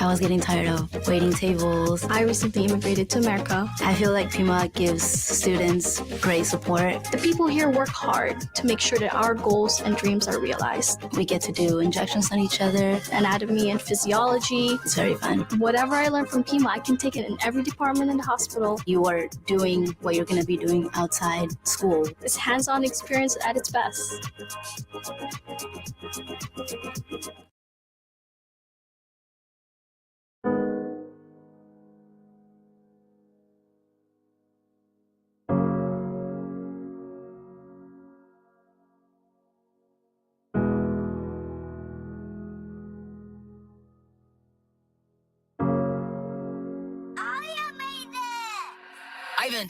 I was getting tired of waiting tables. I recently immigrated to America. I feel like Pima gives students great support. The people here work hard to make sure that our goals and dreams are realized. We get to do injections on each other. Anatomy and physiology. It's very fun. Whatever I learn from Pima, I can take it in every department in the hospital. You are doing what you're going to be doing outside school. It's hands-on experience at its best. Ivan.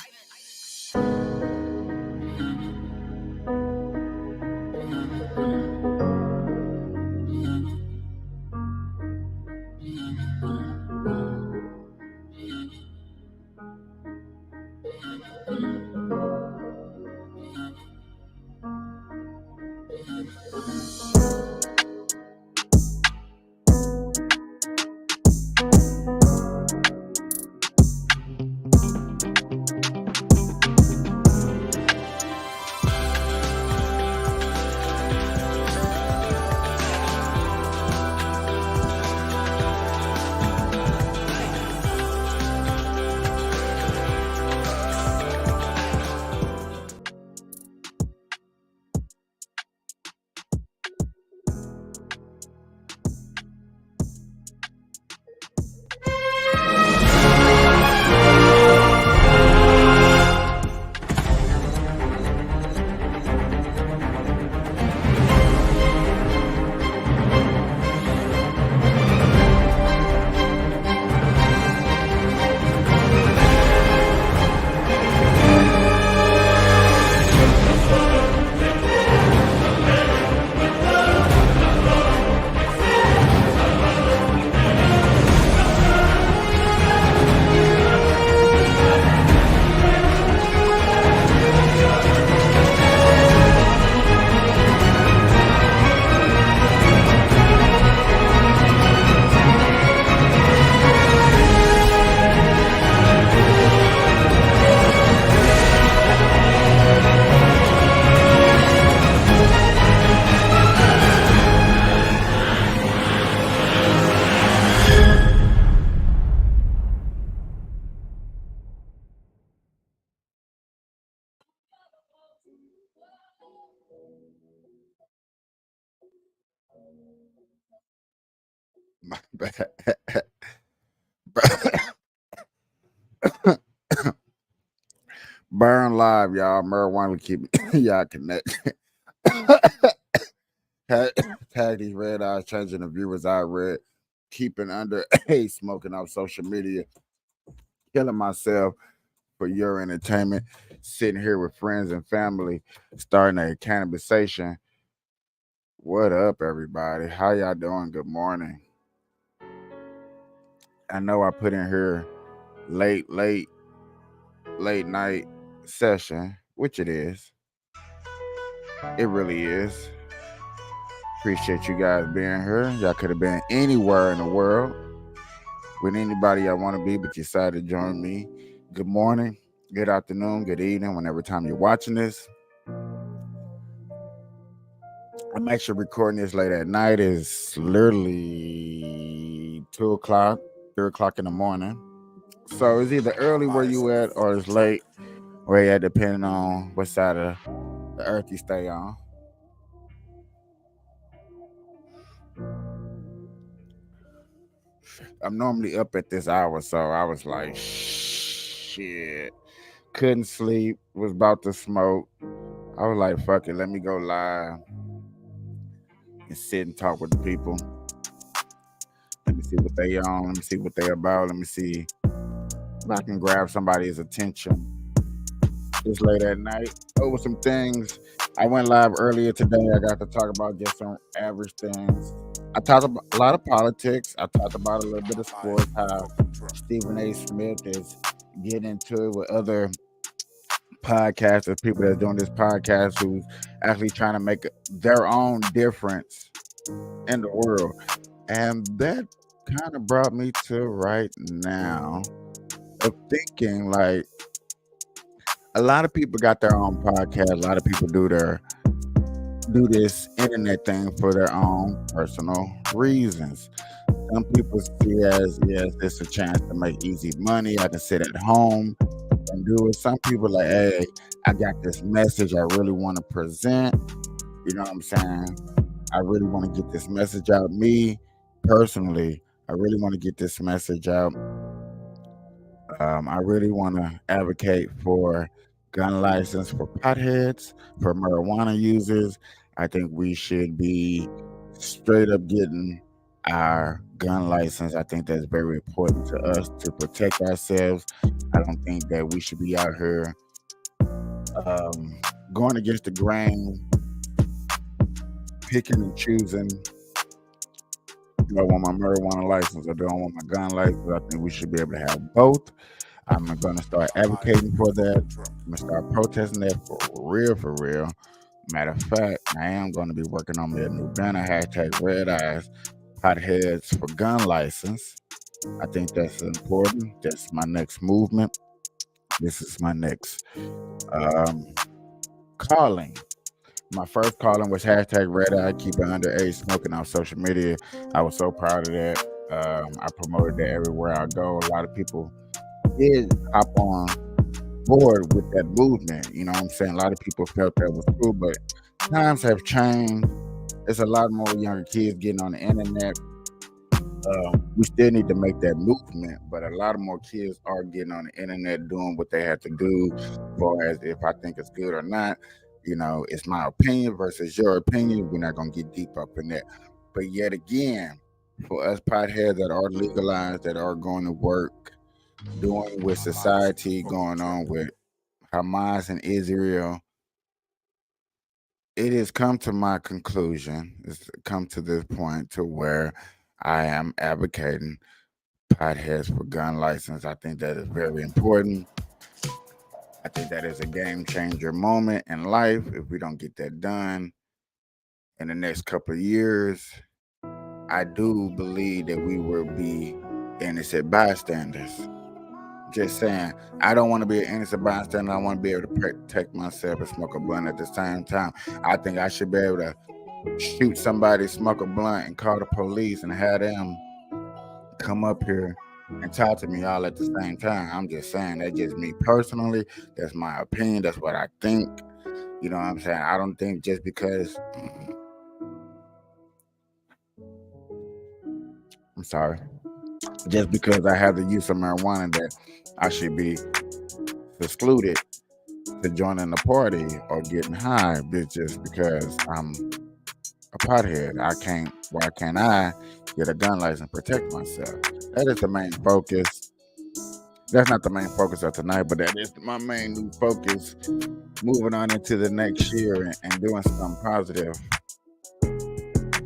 My bad. Burn live, y'all. Marijuana will keep y'all connected. Tag these red eyes, changing the viewers I read, keeping under smoking off social media, killing myself for your entertainment, sitting here with friends and family, starting a cannabisation. What up, everybody? How y'all doing? Good morning. I know I put in here late night session, which it is. It really is. Appreciate you guys being here. Y'all could have been anywhere in the world with anybody y'all want to be, but you decided to join me. Good morning, good afternoon, good evening, whenever time you're watching this. I'm actually recording this late at night. It's literally 2 o'clock, 3 o'clock in the morning. So it's either early where you at or it's late where you at, depending on what side of the earth you stay on. I'm normally up at this hour, so I was like, shit. Couldn't sleep, was about to smoke. I was like, fuck it, let me go live and sit and talk with the people. Let me see what they on. Let me see what they about. Let me see if I can grab somebody's attention this late at night over some things. I went live earlier today. I got to talk about just some average things. I talked about a lot of politics. I talked about a little bit of sports, how Stephen A. Smith is getting into it with other podcasters, people that are doing this podcast who's actually trying to make their own difference in the world. And that kind of brought me to right now of thinking like a lot of people got their own podcast. A lot of people do this internet thing for their own personal reasons. Some people see it as, yes, it's a chance to make easy money. I can sit at home and do it. Some people like, hey, I got this message I really want to present. You know what I'm saying? I really want to get this message out. Me personally, I really want to get this message out. I really want to advocate for gun license for potheads, for marijuana users. I think we should be straight up getting our gun license. I think that's very important to us to protect ourselves. I don't think that we should be out here going against the grain, picking and choosing. Do I want my marijuana license or do I want my gun license? I think we should be able to have both. I'm going to start advocating for that. I'm going to start protesting that for real, for real. Matter of fact, I am going to be working on me a new banner, hashtag Red Eyes, Potheads for Gun License. I think that's important. That's my next movement. This is my next calling. My first calling was hashtag Red Eye, keep it underage smoking on social media. I was so proud of that. I promoted that everywhere I go. A lot of people did hop on board with that movement. You know what I'm saying? A lot of people felt that was cool, but times have changed. There's a lot more younger kids getting on the internet. We still need to make that movement, but a lot of more kids are getting on the internet doing what they have to do, as far as if I think it's good or not. You know, it's my opinion versus your opinion. We're not going to get deep up in that. But yet again, for us potheads that are legalized, that are going to work, doing with society going on with Hamas and Israel, it has come to my conclusion. It's come to this point to where I am advocating potheads for gun license. I think that is very important. I think that is a game changer moment in life. If we don't get that done in the next couple of years, I do believe that we will be innocent bystanders. Just saying, I don't want to be an innocent bystander. I want to be able to protect myself and smoke a blunt at the same time. I think I should be able to shoot somebody, smoke a blunt, and call the police and have them come up here and talk to me all at the same time. I'm just saying, that's just me personally. That's my opinion. That's what I think. You know what I'm saying? I don't think just because just because I have the use of marijuana that I should be excluded to joining the party or getting high, but just because I'm a pothead. Why can't I get a gun license and protect myself? That is the main focus. That's not the main focus of tonight, but that is my main new focus moving on into the next year and doing something positive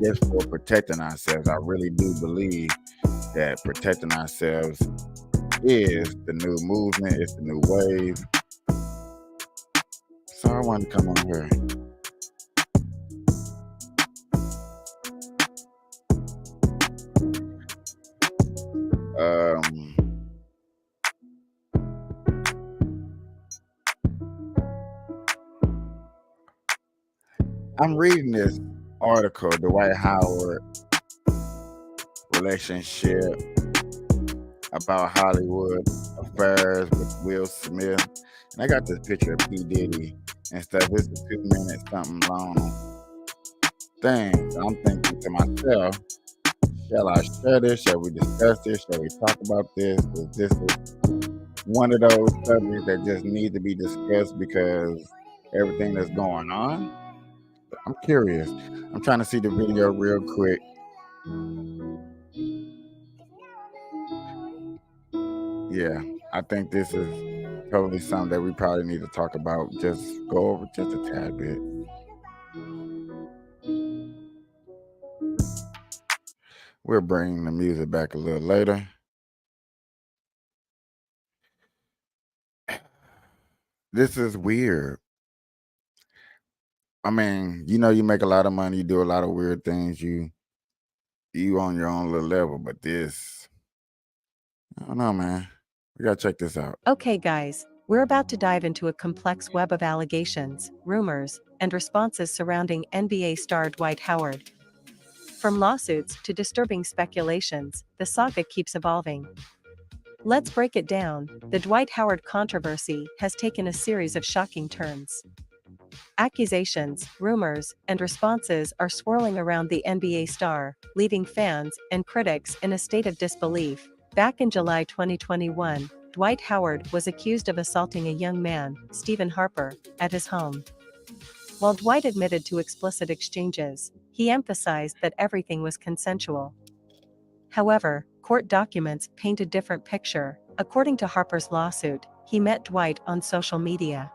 just for protecting ourselves. I really do believe that protecting ourselves is the new movement, it's the new wave. So I wanted to come on here. I'm reading this article, Dwight Howard relationship about Hollywood affairs with Will Smith. And I got this picture of P. Diddy and stuff. It's a 2 minute something long thing. So I'm thinking to myself, shall I share this? Shall we discuss this? Shall we talk about this? Is this one of those subjects that just need to be discussed because everything that's going on? I'm curious. I'm trying to see the video real quick. Yeah, I think this is totally something that we probably need to talk about. Just go over just a tad bit. We're bringing the music back a little later. This is weird. I mean, you know, you make a lot of money, you do a lot of weird things, you on your own little level, but this, I don't know, man. We gotta check this out. Okay, guys, we're about to dive into a complex web of allegations, rumors, and responses surrounding NBA star Dwight Howard. From lawsuits to disturbing speculations, the saga keeps evolving. Let's break it down. The Dwight Howard controversy has taken a series of shocking turns. Accusations, rumors, and responses are swirling around the NBA star, leaving fans and critics in a state of disbelief. Back in July 2021, Dwight Howard was accused of assaulting a young man, Stephen Harper, at his home. While Dwight admitted to explicit exchanges, he emphasized that everything was consensual. However, court documents paint a different picture. According to Harper's lawsuit, he met Dwight on social media,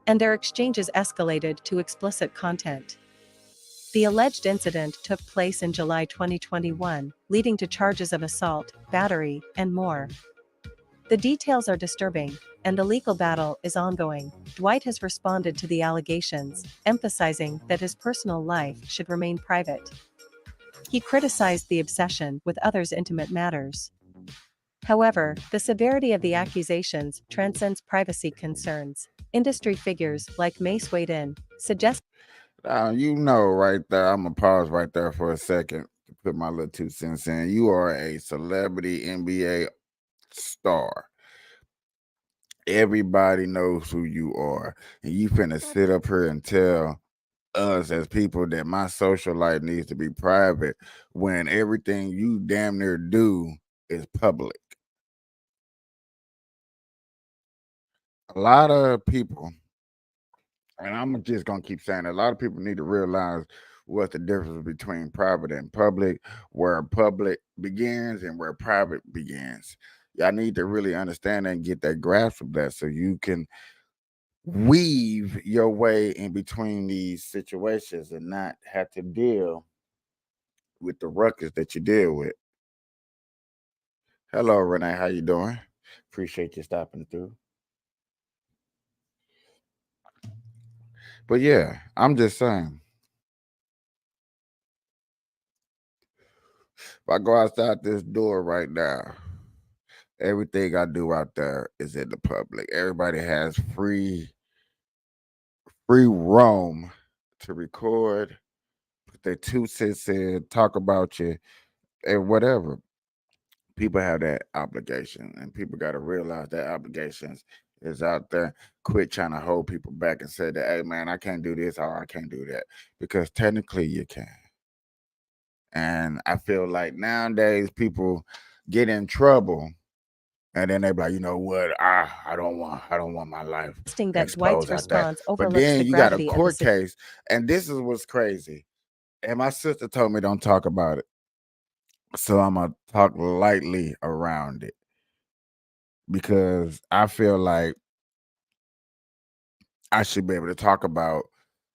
and their exchanges escalated to explicit content. The alleged incident took place in July 2021, leading to charges of assault, battery, and more. The details are disturbing, and the legal battle is ongoing. Dwight has responded to the allegations, emphasizing that his personal life should remain private. He criticized the obsession with others' intimate matters. However, the severity of the accusations transcends privacy concerns. Industry figures like Mace weighed in, suggesting You know, right there, I'm gonna pause right there for a second to put my little 2 cents in. You are a celebrity NBA star. Everybody knows who you are, and you finna sit up here and tell us as people that my social life needs to be private when everything you damn near do is public. A lot of people, and I'm just gonna keep saying it, a lot of people need to realize what the difference between private and public, where public begins and where private begins. Y'all need to really understand and get that grasp of that so you can weave your way in between these situations and not have to deal with the ruckus that you deal with. Hello, Renee. How you doing? Appreciate you stopping through. But yeah, I'm just saying, if I go outside this door right now, everything I do out there is in the public. Everybody has free roam to record, put their 2 cents in, talk about you, and whatever. People have that obligation, and people got to realize that obligations is out there. Quit trying to hold people back and say that, hey man, I can't do this or I can't do that, because technically you can. And I feel like nowadays people get in trouble and then they be like, you know what, I don't want my life that Dwight's exposed out there. response But overlooks then the you got a gravity of the court case, and this is what's crazy. And my sister told me don't talk about it. So I'm gonna talk lightly around it because I feel like I should be able to talk about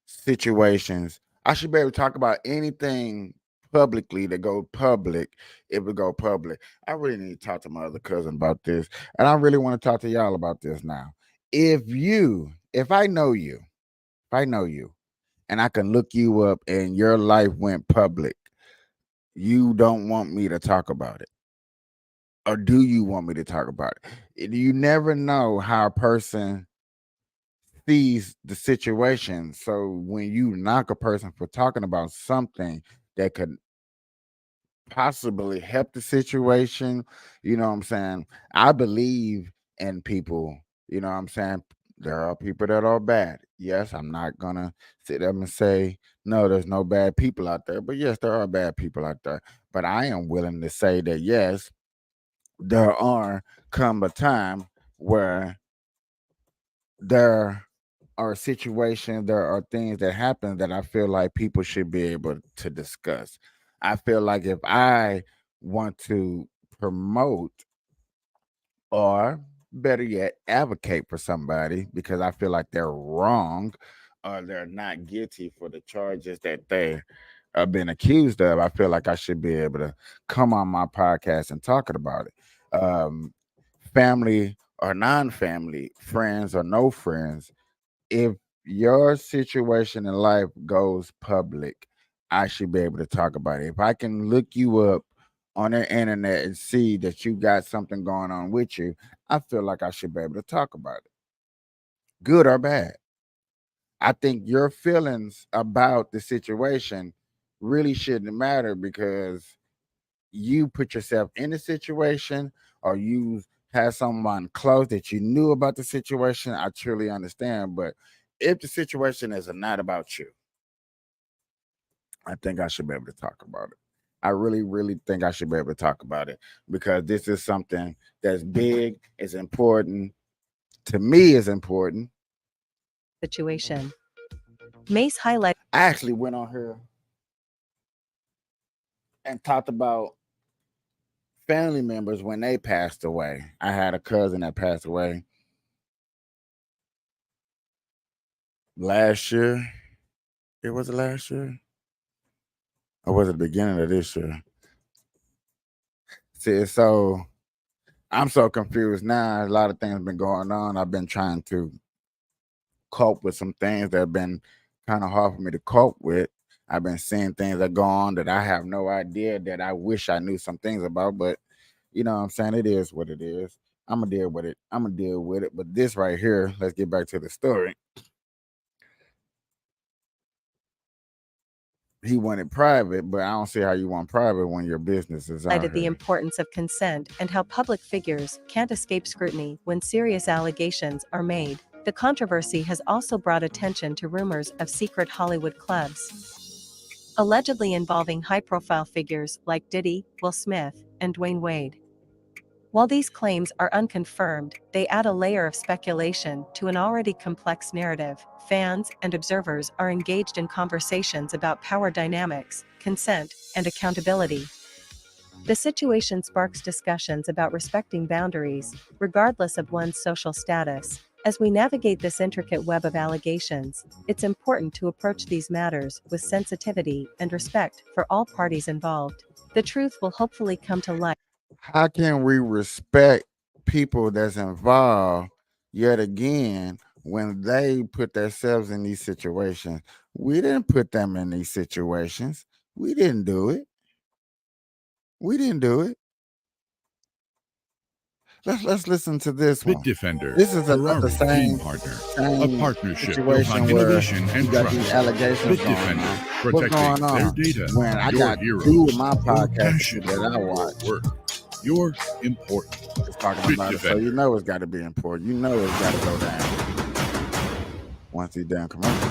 situations. I should be able to talk about anything publicly that go public if it go public. I really need to talk to my other cousin about this. And I really want to talk to y'all about this now. If I know you, and I can look you up and your life went public, you don't want me to talk about it. Or do you want me to talk about it? You never know how a person sees the situation. So when you knock a person for talking about something that could possibly help the situation, you know what I'm saying? I believe in people, you know what I'm saying? There are people that are bad. Yes, I'm not gonna sit up and say no, there's no bad people out there. But yes, there are bad people out there. But I am willing to say that yes, there are come a time where there are situations, there are things that happen that I feel like people should be able to discuss. I feel like if I want to promote or better yet, advocate for somebody because I feel like they're wrong or they're not guilty for the charges that they have been accused of, I feel like I should be able to come on my podcast and talk about it. Family or non-family, friends or no friends, if your situation in life goes public, I should be able to talk about it. If I can look you up on the internet and see that you got something going on with you, I feel like I should be able to talk about it, good or bad. I think your feelings about the situation really shouldn't matter because you put yourself in the situation or you had someone close that you knew about the situation. I truly understand. But if the situation is not about you, I think I should be able to talk about it. I really, really think I should be able to talk about it because this is something that's big, is important. To me, is important. situation. Mace highlighted I actually went on here and talked about family members when they passed away. I had a cousin that passed away last year. It was last year, or was it the beginning of this year? See, so I'm so confused now. A lot of things have been going on. I've been trying to cope with some things that have been kind of hard for me to cope with. I've been seeing things that go on that I have no idea, that I wish I knew some things about, but you know what I'm saying? It is what it is. I'm gonna deal with it. I'm gonna deal with it. But this right here, let's get back to the story. He wanted private, but I don't see how you want private when your business is out Highlighted the here. importance of consent and how public figures can't escape scrutiny when serious allegations are made. The controversy has also brought attention to rumors of secret Hollywood clubs, allegedly involving high-profile figures like Diddy, Will Smith, and Dwayne Wade. While these claims are unconfirmed, they add a layer of speculation to an already complex narrative. Fans and observers are engaged in conversations about power dynamics, consent, and accountability. The situation sparks discussions about respecting boundaries, regardless of one's social status. As we navigate this intricate web of allegations, it's important to approach these matters with sensitivity and respect for all parties involved. The truth will hopefully come to light. How can we respect people that's involved yet again when they put themselves in these situations? We didn't put them in these situations. We didn't do it. We didn't do it. Let's listen to this one. Bitdefender, This is another Ferrari same team partner, a same partnership built situation on where innovation and you got these trust. allegations going Bitdefender, on. What's protecting going their on? data, When I your got heroes, two of my your podcasts passion that I for watch your work. You're important. is talking about it, so you know it's got to be important. You know it's got to go down once he's done commercial.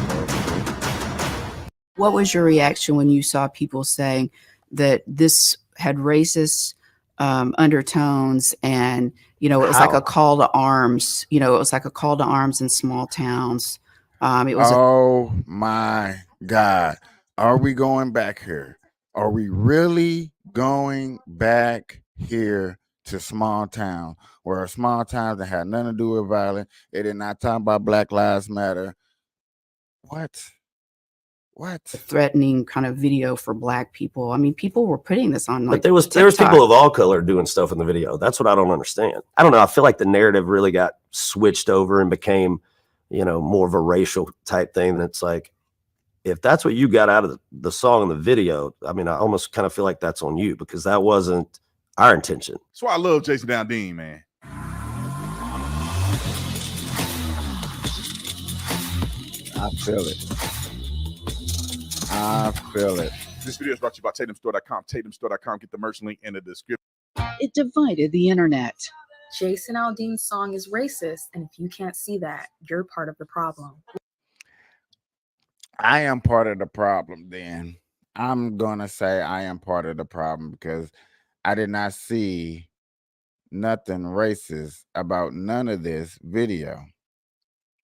What was your reaction when you saw people saying that this had racist undertones, and it was like a call to arms? It was like a call to arms in small towns. It was Oh my God. Are we going back here? Are we really going back here to small town, where small towns that had nothing to do with violence? They did not talk about Black Lives Matter. What? a threatening kind of video for Black people. I mean, people were putting this on, like, But there was people of all color doing stuff in the video. That's what I don't understand. I don't know. I feel like the narrative really got switched over and became, more of a racial type thing. And it's like, if that's what you got out of the song and the video, I mean, I almost kind of feel like that's on you, because that wasn't our intention. That's why I love Jason Aldean, man. I feel it. I feel it. This video is brought to you by TatumStore.com. TatumStore.com. Get the merch link in the description. It divided the internet. Jason Aldean's song is racist, and if you can't see that, you're part of the problem. I am part of the problem then. I'm going to say I am part of the problem, because I did not see nothing racist about none of this video.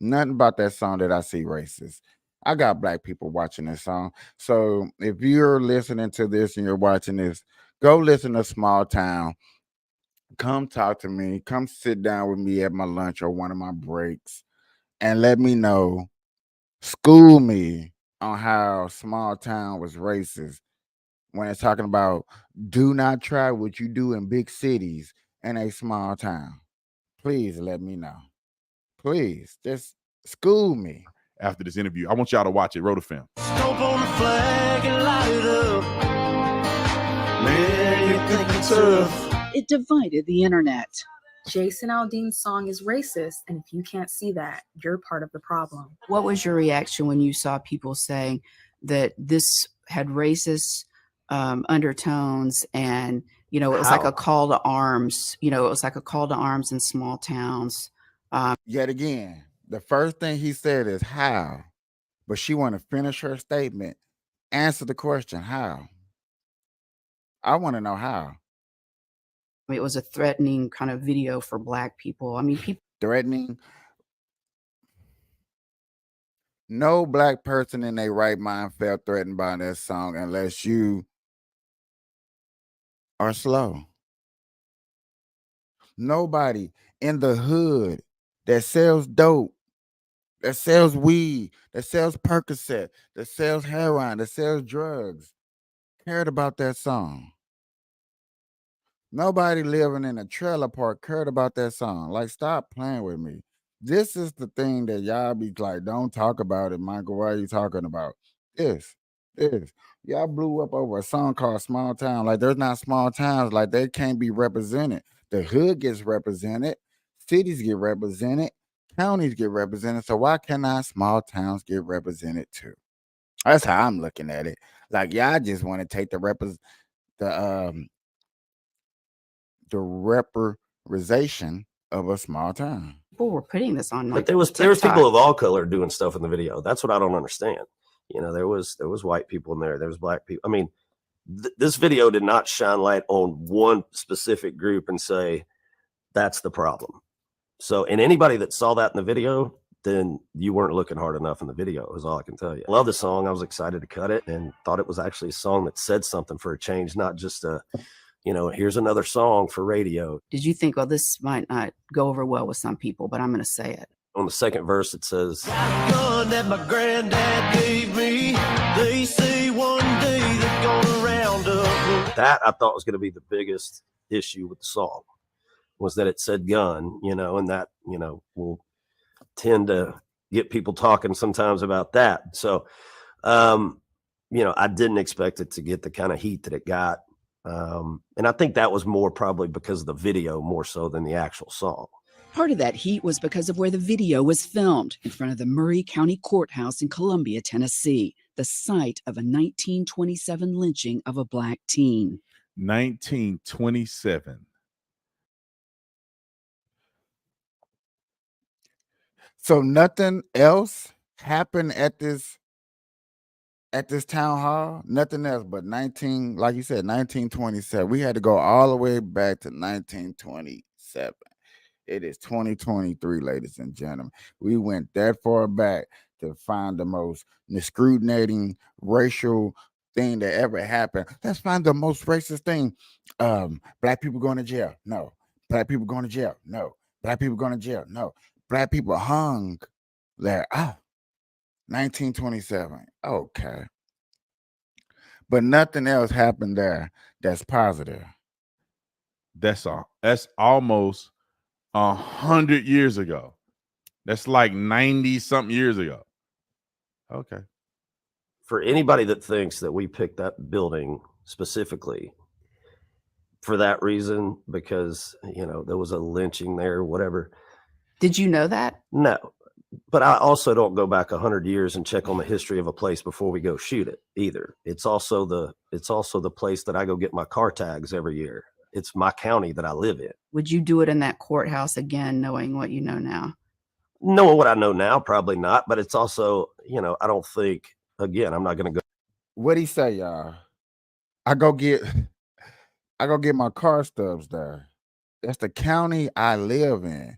Nothing about that song that I see racist. I got Black people watching this song. So if you're listening to this and you're watching this, go listen to Small Town. Come talk to me. Come sit down with me at my lunch or one of my breaks and let me know. School me on how Small Town was racist when it's talking about do not try what you do in big cities in a small town. Please let me know. Please just school me. After this interview, I want y'all to watch it. Roll the film. Stomp on the flag and light it up. Man, you think it's tough. It divided the internet. Jason Aldean's song is racist, and if you can't see that, you're part of the problem. What was your reaction when you saw people saying that this had racist undertones, and it was like a call to arms? It was like a call to arms in small towns. Yet again, the first thing he said is how, but she want to finish her statement, answer the question how. I want to know how. It was a threatening kind of video for Black people. I mean, people Threatening. No Black person in their right mind felt threatened by that song unless you are slow. Nobody in the hood that sells dope, that sells weed, that sells Percocet, that sells heroin, that sells drugs cared about that song. Nobody living in a trailer park cared about that song. Like, stop playing with me. This is the thing that y'all be like, don't talk about it, Michael. Why are you talking about? This. Y'all blew up over a song called Small Town. Like, there's not small towns. Like, they can't be represented. The hood gets represented. Cities get represented. Counties get represented. So why cannot small towns get represented too? That's how I'm looking at it. Like, y'all just want to take the representation of a small town. People were putting this on, But like, there was TikTok. people of all color doing stuff in the video. That's what I don't understand. You know, there was white people in there. There was black people. I mean, this video did not shine light on one specific group and say that's the problem. So, and anybody that saw that in the video, then you weren't looking hard enough in the video, is all I can tell you. I love the song. I was excited to cut it and thought it was actually a song that said something for a change, not just a, you know, here's another song for radio. Did you think, well, this might not go over well with some people, but I'm going to say it? On the second verse, it says, Gun that my granddad gave me. They say one day they're gonna round up. that I thought was going to be the biggest issue with the song, was that it said gun, you know, and that, you know, will tend to get people talking sometimes about that. So, you know, I didn't expect it to get the kind of heat that it got. And I think that was more probably because of the video more so than the actual song. Part of that heat was because of where the video was filmed, in front of the Murray County Courthouse in Columbia, Tennessee, the site of a 1927 lynching of a black teen. 1927. So nothing else happened at this town hall. Nothing else but like you said, 1927. We had to go all the way back to 1927. It is 2023, ladies and gentlemen. We went that far back to find the most discriminating racial thing that ever happened. Let's find the most racist thing. Black people going to jail. No. Black people going to jail. No. Black people going to jail. No. Black people hung there. 1927. Okay. But nothing else happened there that's positive. That's all. That's almost 100 years ago. That's like 90 something years ago. Okay. For anybody that thinks that we picked that building specifically for that reason, because, you know, there was a lynching there, whatever. Did you know that? No, but I also don't go back 100 years and check on the history of a place before we go shoot it either. It's also the place that I go get my car tags every year. It's my county that I live in. Would you do it in that courthouse again, knowing what you know now? Knowing what I know now, probably not. But it's also, you know, I don't think, again, I'm not going to go. What'd he say, y'all? I go get my car stubs there. That's the county I live in.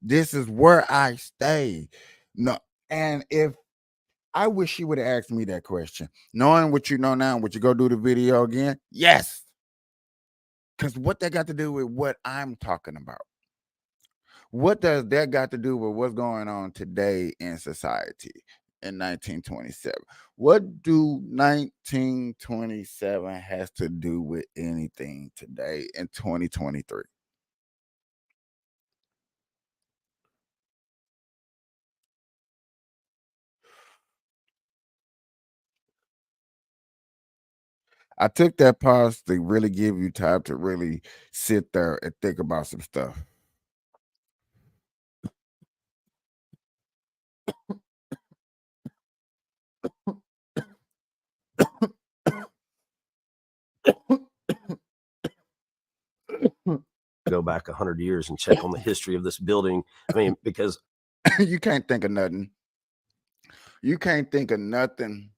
This is where I stay. No, and if I wish you would have asked me that question, knowing what you know now, would you go do the video again? Yes. Because what that got to do with what I'm talking about? What does that got to do with what's going on today in society in 1927? What do 1927 has to do with anything today in 2023? I took that pause to really give you time to really sit there and think about some stuff. Go back 100 years and check on the history of this building. I mean, because you can't think of nothing. You can't think of nothing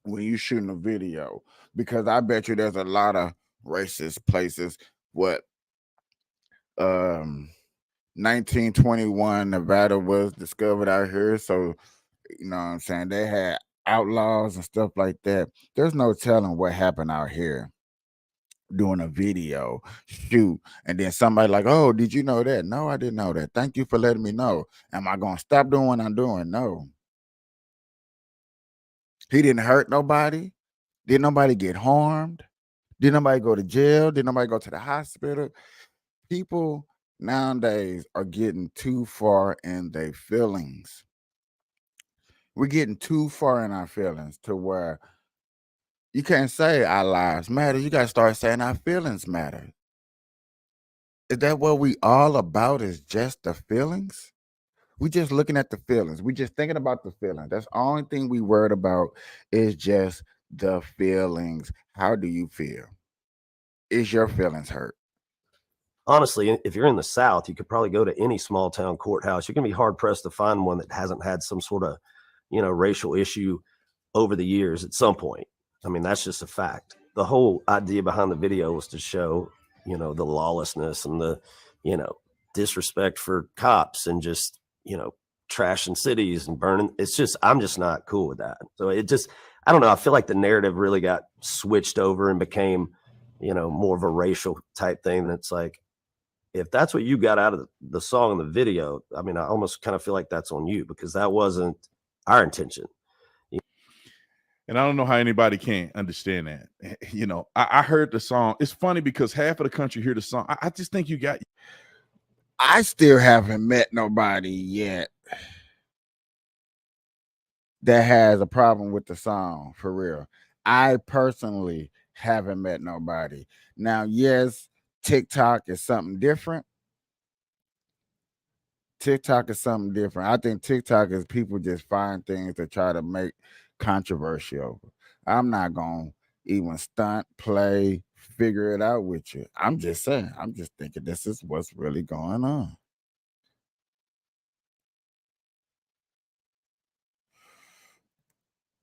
when you shooting a video, because I bet you there's a lot of racist places. 1921 Nevada was discovered out here, so you know what I'm saying, they had outlaws and stuff like that. There's no telling what happened out here doing a video shoot, and then somebody like, oh, did you know that? No, I didn't know that. Thank you for letting me know. Am I gonna stop doing what I'm doing? No. He didn't hurt nobody. Did nobody get harmed? Did nobody go to jail? Did nobody go to the hospital? People nowadays are getting too far in their feelings. We're getting too far in our feelings to where you can't say our lives matter. You got to start saying our feelings matter. Is that what we all about, is just the feelings? We just looking at the feelings. We just thinking about the feelings. That's the only thing we worried about is just the feelings. How do you feel? Is your feelings hurt? Honestly, if you're in the South, you could probably go to any small town courthouse. You're going to be hard pressed to find one that hasn't had some sort of, racial issue over the years at some point. I mean, that's just a fact. The whole idea behind the video was to show, the lawlessness and the, disrespect for cops and just, trashing cities and burning. I'm just not cool with that. So I don't know. I feel like the narrative really got switched over and became, more of a racial type thing. That's like, if that's what you got out of the song and the video, I mean, I almost kind of feel like that's on you, because that wasn't our intention. And I don't know how anybody can't understand that. I heard the song. It's funny because half of the country hear the song. I just think I still haven't met nobody yet that has a problem with the song, for real. I personally haven't met nobody. Now, yes, TikTok is something different. TikTok is something different. I think TikTok is people just find things to try to make controversial. I'm not going to even stunt, play, figure it out with you. I'm just saying, I'm just thinking this is what's really going on.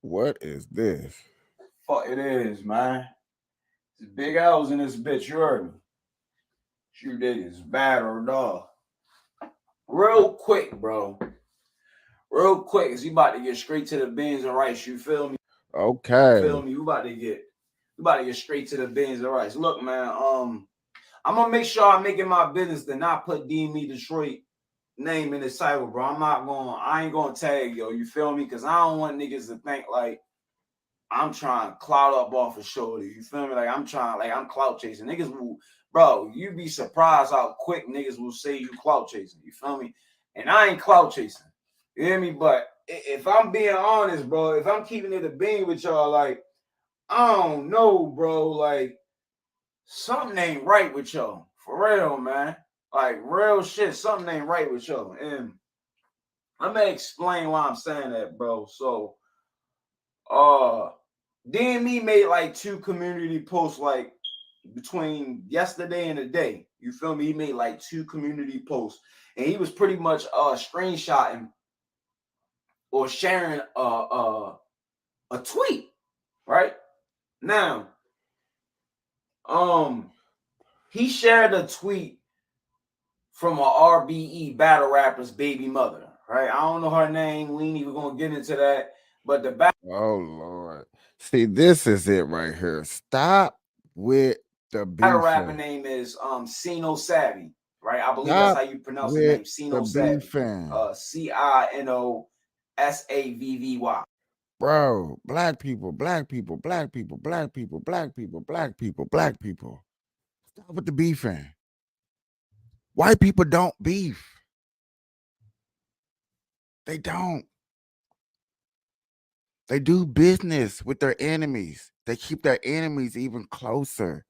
What is this? Fuck it is, man. It's big L's in this bitch, you heard me. You niggas bad or dog. Real quick, bro. Real quick, cause you about to get straight to the beans and rice. You feel me? Okay. You feel me? You about to get straight to the beans and rice. Look, man. I'm gonna make sure I'm making my business to not put DME Detroit name in the title, bro. I ain't gonna tag yo. You feel me? Cause I don't want niggas to think like I'm trying to clout up off of shorty. You feel me? Like I'm clout chasing. Niggas will, bro, you'd be surprised how quick niggas will say you clout chasing. You feel me? And I ain't clout chasing. You hear me? But if I'm being honest, bro, if I'm keeping it a bean with y'all, like, I don't know, bro. Like, something ain't right with y'all. For real, man. Like, real shit. Something ain't right with y'all. And let me explain why I'm saying that, bro. So, DME made like 2 community posts like between yesterday and today. You feel me? He made like 2 community posts, and he was pretty much screenshotting or sharing a tweet. Right now, he shared a tweet from a RBE battle rapper's baby mother. Right, I don't know her name. We ain't even gonna get into that. But the back. Oh Lord. See, this is it right here. Stop with the battle rapper beefing. name is Sino Savvy, right? I believe that's how you pronounce his name. Sino Savvy. CINOSAVVY. Bro, black people, black people, black people, black people, black people, black people, black people. Stop with the beefing. White people don't beef. They don't. They do business with their enemies. They keep their enemies even closer.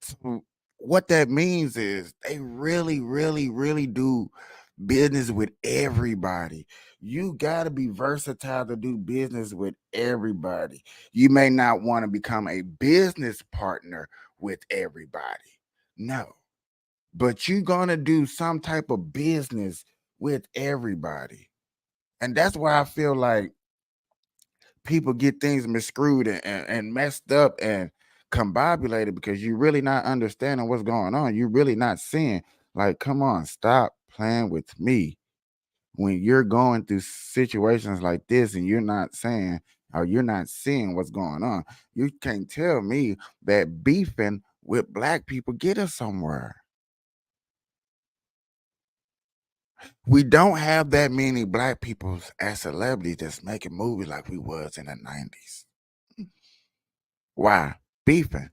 So what that means is they really, really, really do business with everybody. You got to be versatile to do business with everybody. You may not want to become a business partner with everybody. No. But you're going to do some type of business with everybody. And that's why I feel like people get things miscrewed and messed up and combobulated, because you're really not understanding what's going on. You're really not seeing, like, come on, stop playing with me when you're going through situations like this and you're not saying, or you're not seeing what's going on. You can't tell me that beefing with black people get us somewhere. We don't have that many black people as celebrities that's making movies like we was in the 90s. Why? Beefing.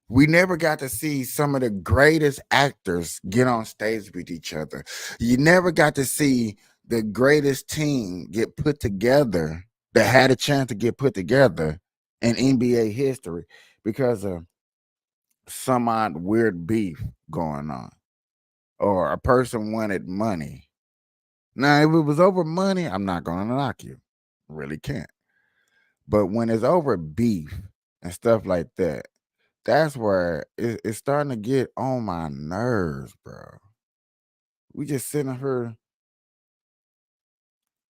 We never got to see some of the greatest actors get on stage with each other. You never got to see the greatest team get put together that had a chance to get put together in NBA history because of some odd weird beef going on, or a person wanted money. Now, if it was over money, I'm not going to knock you. Really can't. But when it's over beef and stuff like that, that's where it's starting to get on my nerves, bro. We just sitting here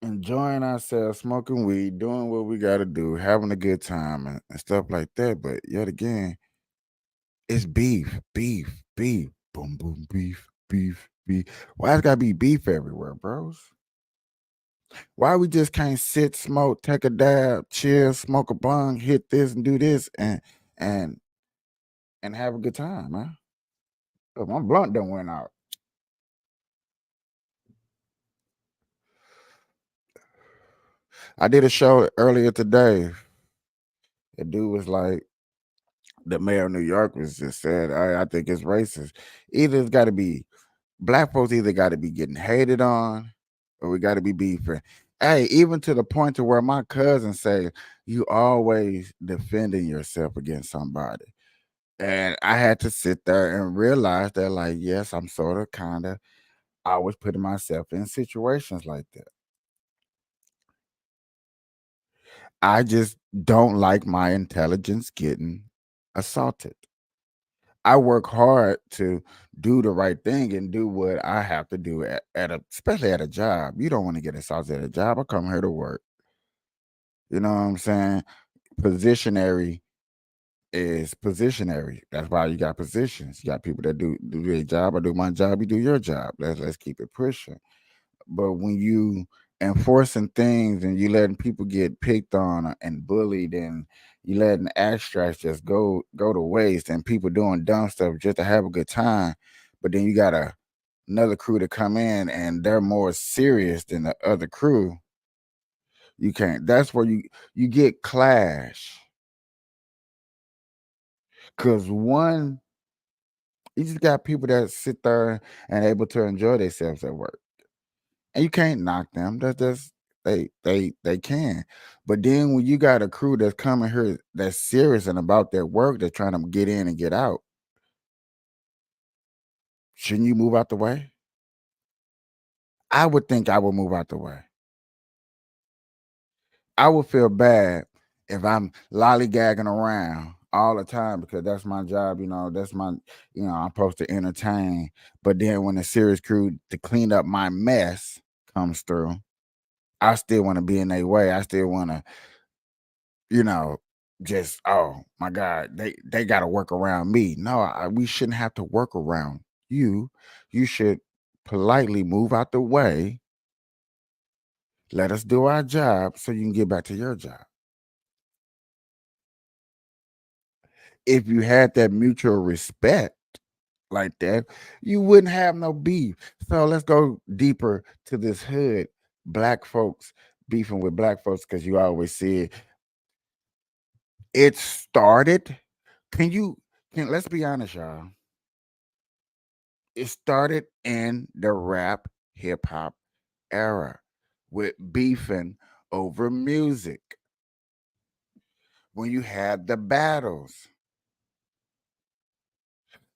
enjoying ourselves, smoking weed, doing what we got to do, having a good time and stuff like that. But yet again, it's beef, beef, beef, boom, boom, beef, beef, beef. Why it's got to be beef everywhere, bros? Why we just can't sit, smoke, take a dab, chill, smoke a bong, hit this and do this and have a good time, man? Oh, my blunt done went out. I did a show earlier today. The dude was like, the mayor of New York was just said, I think it's racist. Either it's got to be black folks either got to be getting hated on, or we got to be beefing. Hey, even to the point to where my cousin say you always defending yourself against somebody, and I had to sit there and realize that, like, yes, I'm sort of kind of always putting myself in situations like that. I just don't like my intelligence getting assaulted. I work hard to do the right thing and do what I have to do especially at a job. You don't want to get assaulted at a job. I come here to work. You know what I'm saying? Positionary is positionary. That's why you got positions. You got people that do their job. I do my job. You do your job. Let's keep it pushing. But when you enforcing things and you letting people get picked on and bullied, and you letting abstracts just go to waste, and people doing dumb stuff just to have a good time, but then you got another crew to come in and they're more serious than the other crew, you can't. That's where you get clash. Because one, you just got people that sit there and able to enjoy themselves at work. And you can't knock them. That's just they can. But then when you got a crew that's coming here that's serious and about their work, they're trying to get in and get out. Shouldn't you move out the way? I would think I would move out the way. I would feel bad if I'm lollygagging around all the time because that's my job, that's my, I'm supposed to entertain. But then when the serious crew to clean up my mess comes through, I still want to be in their way. I still want to, just, oh my God, they got to work around me. No, we shouldn't have to work around you. You should politely move out the way. Let us do our job so you can get back to your job. If you had that mutual respect like that, you wouldn't have no beef. So let's go deeper to this hood. Black folks beefing with black folks, because you always see it started. Let's be honest, y'all. It started in the rap hip hop era with beefing over music. When you had the battles,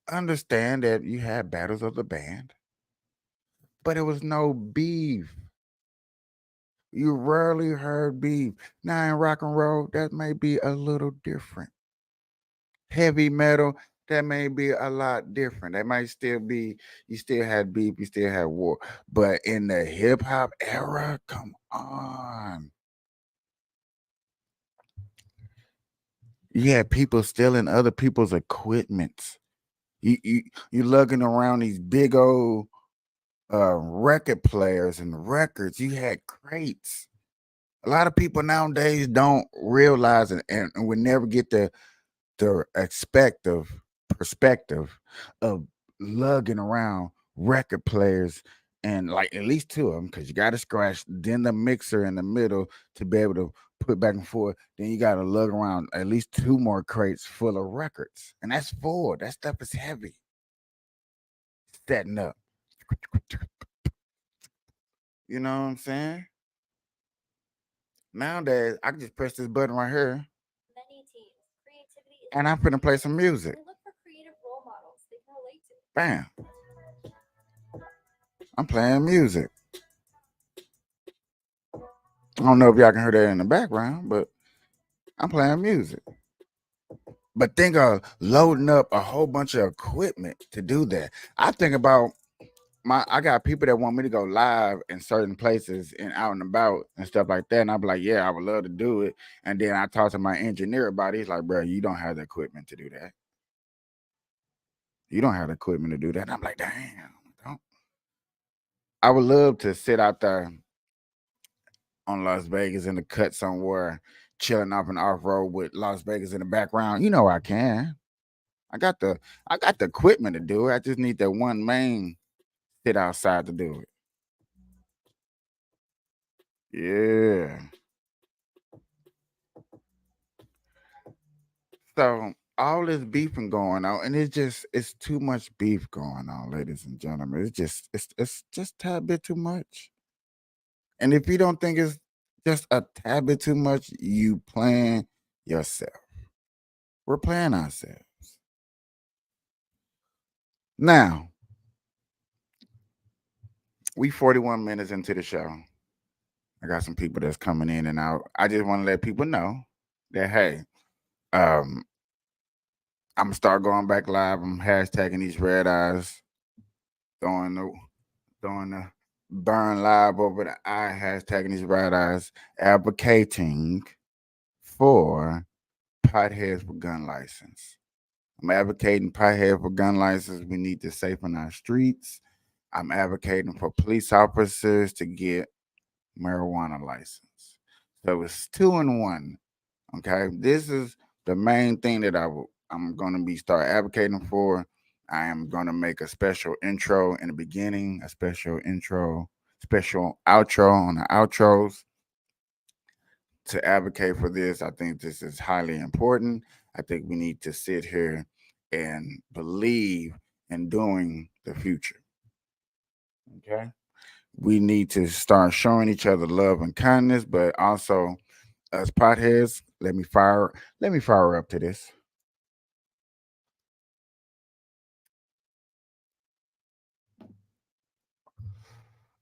understand that you had battles of the band, but it was no beef. You rarely heard beef. Now in rock and roll, that may be a little different. Heavy metal, that may be a lot different. That might still be, you still had beef, you still had war. But in the hip hop era, come on. You had people stealing other people's equipment. You lugging around these big old record players and records. You had crates A lot of people nowadays don't realize and will never get the perspective of lugging around record players and like at least two of them, because you got to scratch, then the mixer in the middle to be able to put back and forth. Then you got to lug around at least two more crates full of records, and that's four. That stuff is heavy. Setting up, you know what I'm saying? Nowadays, I can just press this button right here, and I'm finna play some music. Bam. I'm playing music. I don't know if y'all can hear that in the background, but I'm playing music. But think of loading up a whole bunch of equipment to do that. I think about I got people that want me to go live in certain places and out and about and stuff like that. And I'm like, yeah, I would love to do it. And then I talk to my engineer about it. He's like, bro, you don't have the equipment to do that. You don't have the equipment to do that. And I'm like, damn, don't. I would love to sit out there on Las Vegas in the cut somewhere, chilling off an off-road with Las Vegas in the background. You know I can. I got the equipment to do it. I just need that one main sit outside to do it. Yeah. So all this beefing going on, and it's too much beef going on, ladies and gentlemen. It's just a tad bit too much. And if you don't think it's just a tad bit too much, you playing yourself. We're playing ourselves. Now, we 41 minutes into the show. I got some people that's coming in and out. I just want to let people know that, hey, I'm gonna start going back live. I'm hashtagging these red eyes, throwing the burn live over the eye, hashtagging these red eyes, advocating for potheads with gun license. I'm advocating potheads for gun license. We need to safen our streets. I'm advocating for police officers to get marijuana license. So it's 2 in 1. Okay, this is the main thing that I'm going to be start advocating for. I am going to make a special intro in the beginning, a special intro, special outro on the outros to advocate for this. I think this is highly important. I think we need to sit here and believe in doing the future. Okay, we need to start showing each other love and kindness, but also as potheads, let me fire up to this.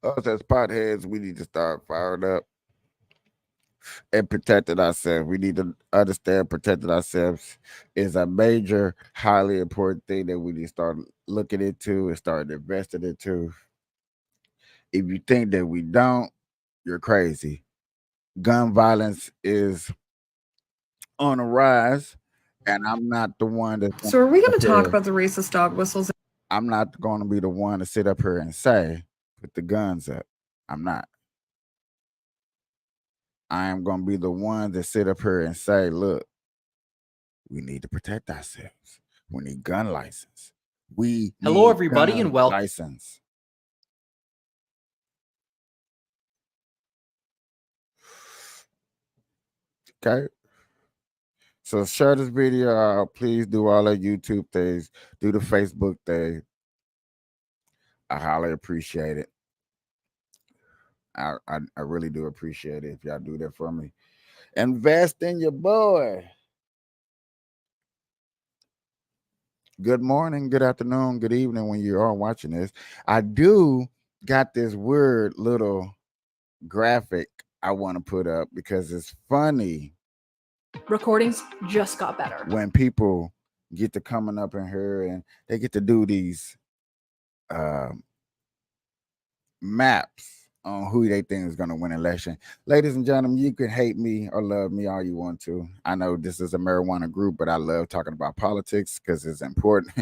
Us as potheads, we need to start fired up and protecting ourselves. We need to understand protecting ourselves is a major, highly important thing that we need to start looking into and start investing into. If you think that we don't, you're crazy. Gun violence is on a rise, and I'm not the one that. So are we going to talk about the racist dog whistles? I'm not going to be the one to sit up here and say, put the guns up. I'm not. I am going to be the one to sit up here and say, look, we need to protect ourselves. We need gun license. Hello, everybody, and welcome. License. Okay. So share this video out. Please do all the YouTube things. Do the Facebook thing. I highly appreciate it. I really do appreciate it if y'all do that for me. Invest in your boy. Good morning, good afternoon, good evening when you are watching this. I do got this weird little graphic I want to put up because it's funny. Recordings just got better. When people get to coming up in here and they get to do these maps on who they think is going to win election. Ladies and gentlemen, you can hate me or love me all you want to. I know this is a marijuana group, but I love talking about politics because it's important.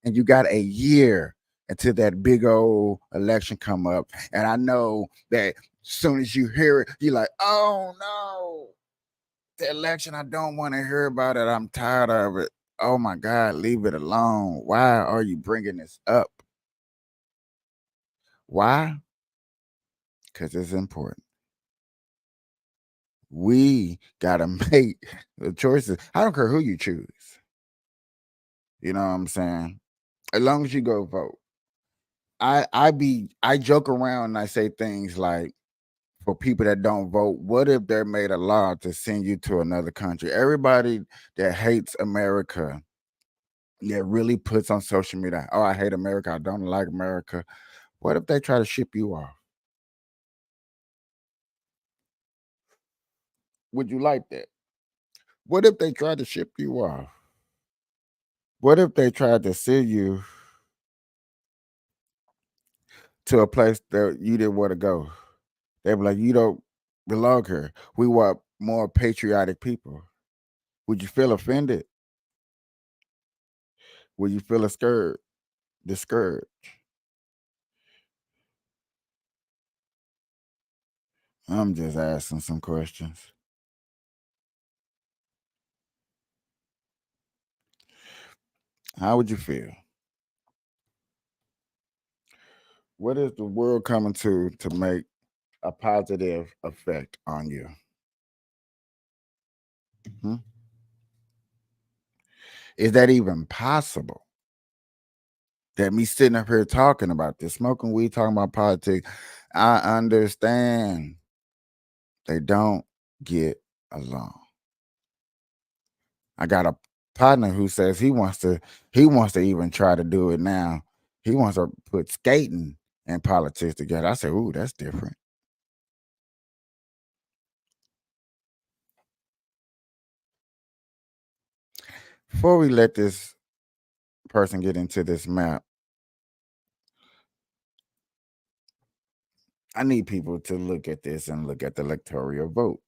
And you got a year until that big old election come up. And I know that Soon as you hear it, you're like, oh no, the election, I don't want to hear about it. I'm tired of it. Oh my God, leave it alone. Why are you bringing this up? Why? Because it's important. We got to make the choices. I don't care who you choose. You know what I'm saying? As long as you go vote. I joke around and I say things like, for people that don't vote, what if they made a law to send you to another country? Everybody that hates America, that really puts on social media, oh, I hate America, I don't like America. What if they try to ship you off? Would you like that? What if they tried to ship you off? What if they tried to send you to a place that you didn't want to go? They'd be like, you don't belong here. We want more patriotic people. Would you feel offended? Would you feel discouraged? I'm just asking some questions. How would you feel? What is the world coming to make a positive effect on you? Is that even possible? That me sitting up here talking about this, smoking weed, talking about politics, I understand they don't get along. I got a partner who says he wants to even try to do it now. He wants to put skating and politics together. I said, ooh, that's different. Before we let this person get into this map, I need people to look at this and look at the electoral vote.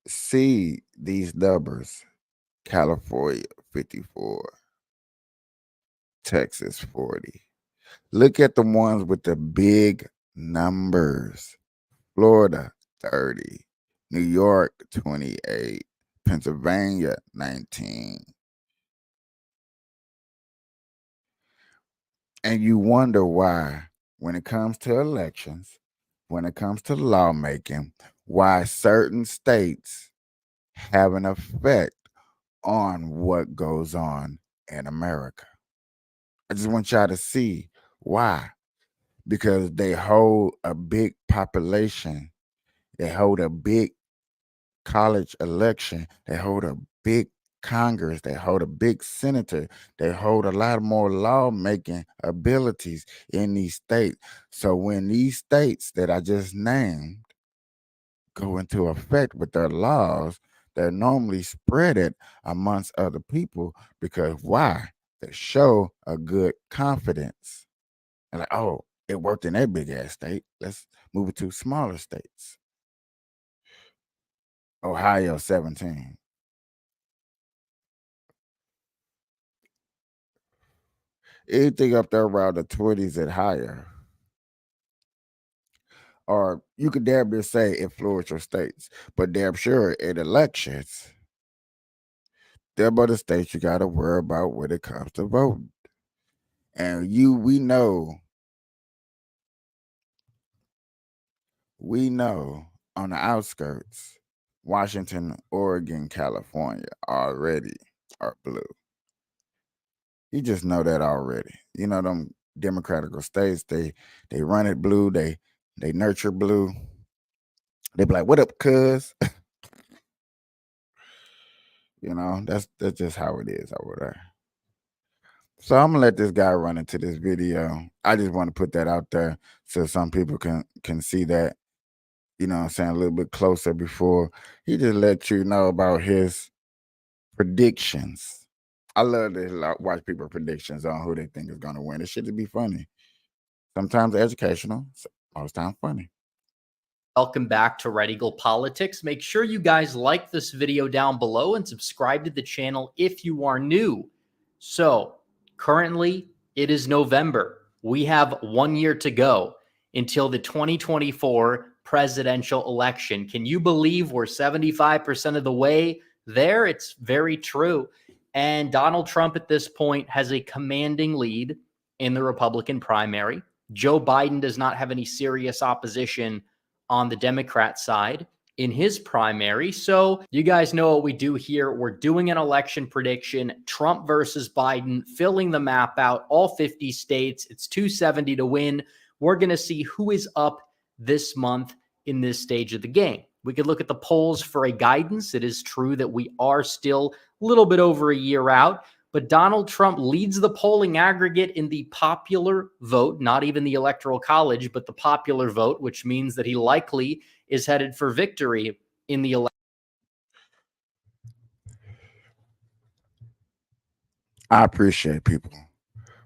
See these numbers: California 54, Texas 40. Look at the ones with the big numbers: Florida 30, New York 28, Pennsylvania 19. And you wonder why, when it comes to elections, when it comes to lawmaking, why certain states have an effect on what goes on in America. I just want y'all to see why. Because they hold a big population, they hold a big college election, they hold a big Congress, they hold a big senator, they hold a lot more lawmaking abilities in these states. So when these states that I just named go into effect with their laws, they're normally spread it amongst other people, because why? They show a good confidence. And like, oh, it worked in that big ass state. Let's move it to smaller states. Ohio 17. Anything up there around the 20s and higher. Or you could damn near say influential states, but damn sure in elections, them are the states you got to worry about when it comes to voting. And we know on the outskirts, Washington, Oregon, California already are blue. You just know that already. You know, them democratical states, they run it blue, they nurture blue. They be like, what up, cuz? You know, that's just how it is over there. So I'm gonna let this guy run into this video. I just want to put that out there so some people can see that, you know what I'm saying, a little bit closer before he just let you know about his predictions. I love to watch people predictions on who they think is gonna win. It should be funny. Sometimes educational, most times funny. Welcome back to Red Eagle Politics. Make sure you guys like this video down below and subscribe to the channel if you are new. So currently it is November. We have 1 year to go until the 2024 presidential election. Can you believe we're 75% of the way there? It's very true. And Donald Trump at this point has a commanding lead in the Republican primary. Joe Biden does not have any serious opposition on the Democrat side in his primary. So you guys know what we do here. We're doing an election prediction, Trump versus Biden, filling the map out, all 50 states. It's 270 to win. We're going to see who is up this month in this stage of the game. We could look at the polls for a guidance. It is true that we are still a little bit over a year out, but Donald Trump leads the polling aggregate in the popular vote, not even the Electoral College, but the popular vote, which means that he likely is headed for victory in the election. I appreciate people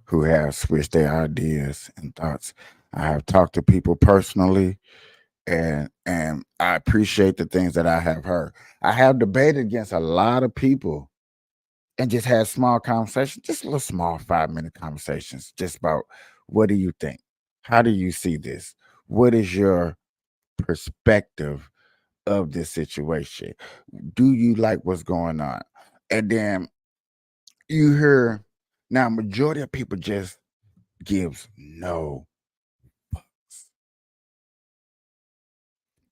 who have switched their ideas and thoughts. I have talked to people personally, and I appreciate the things that I have heard. I have debated against a lot of people and just had small conversations, just little small 5-minute conversations, just about what do you think? How do you see this? What is your perspective of this situation? Do you like what's going on? And then you hear, now majority of people just gives no fucks.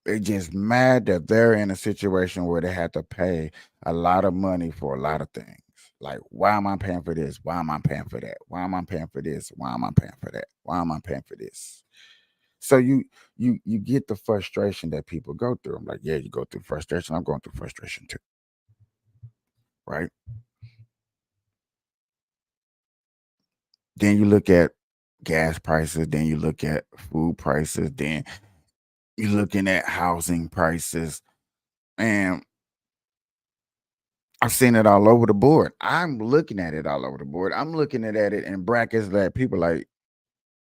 They're just mad that they're in a situation where they had to pay a lot of money for a lot of things. Like, why am I paying for this? Why am I paying for that? Why am I paying for this? Why am I paying for that? Why am I paying for this? So you get the frustration that people go through. I'm like, yeah, you go through frustration. I'm going through frustration too. Right? Then you look at gas prices, then you look at food prices, then you're looking at housing prices, and I've seen it all over the board. I'm looking at it all over the board. I'm looking at it in brackets that people like,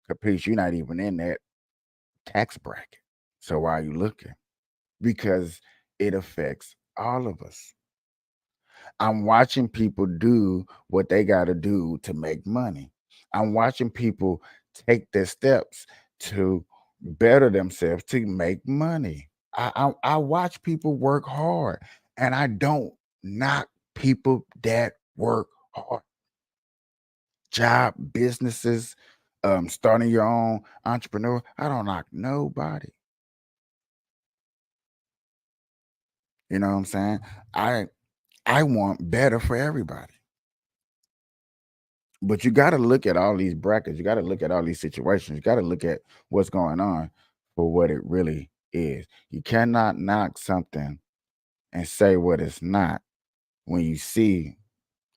Capiche, you're not even in that tax bracket. So why are you looking? Because it affects all of us. I'm watching people do what they got to do to make money. I'm watching people take their steps to better themselves to make money. I watch people work hard, and I don't knock people that work hard. Job, businesses, starting your own entrepreneur. I don't knock nobody. You know what I'm saying? I want better for everybody. But you got to look at all these brackets. You got to look at all these situations. You got to look at what's going on for what it really is. You cannot knock something and say what it's not when you see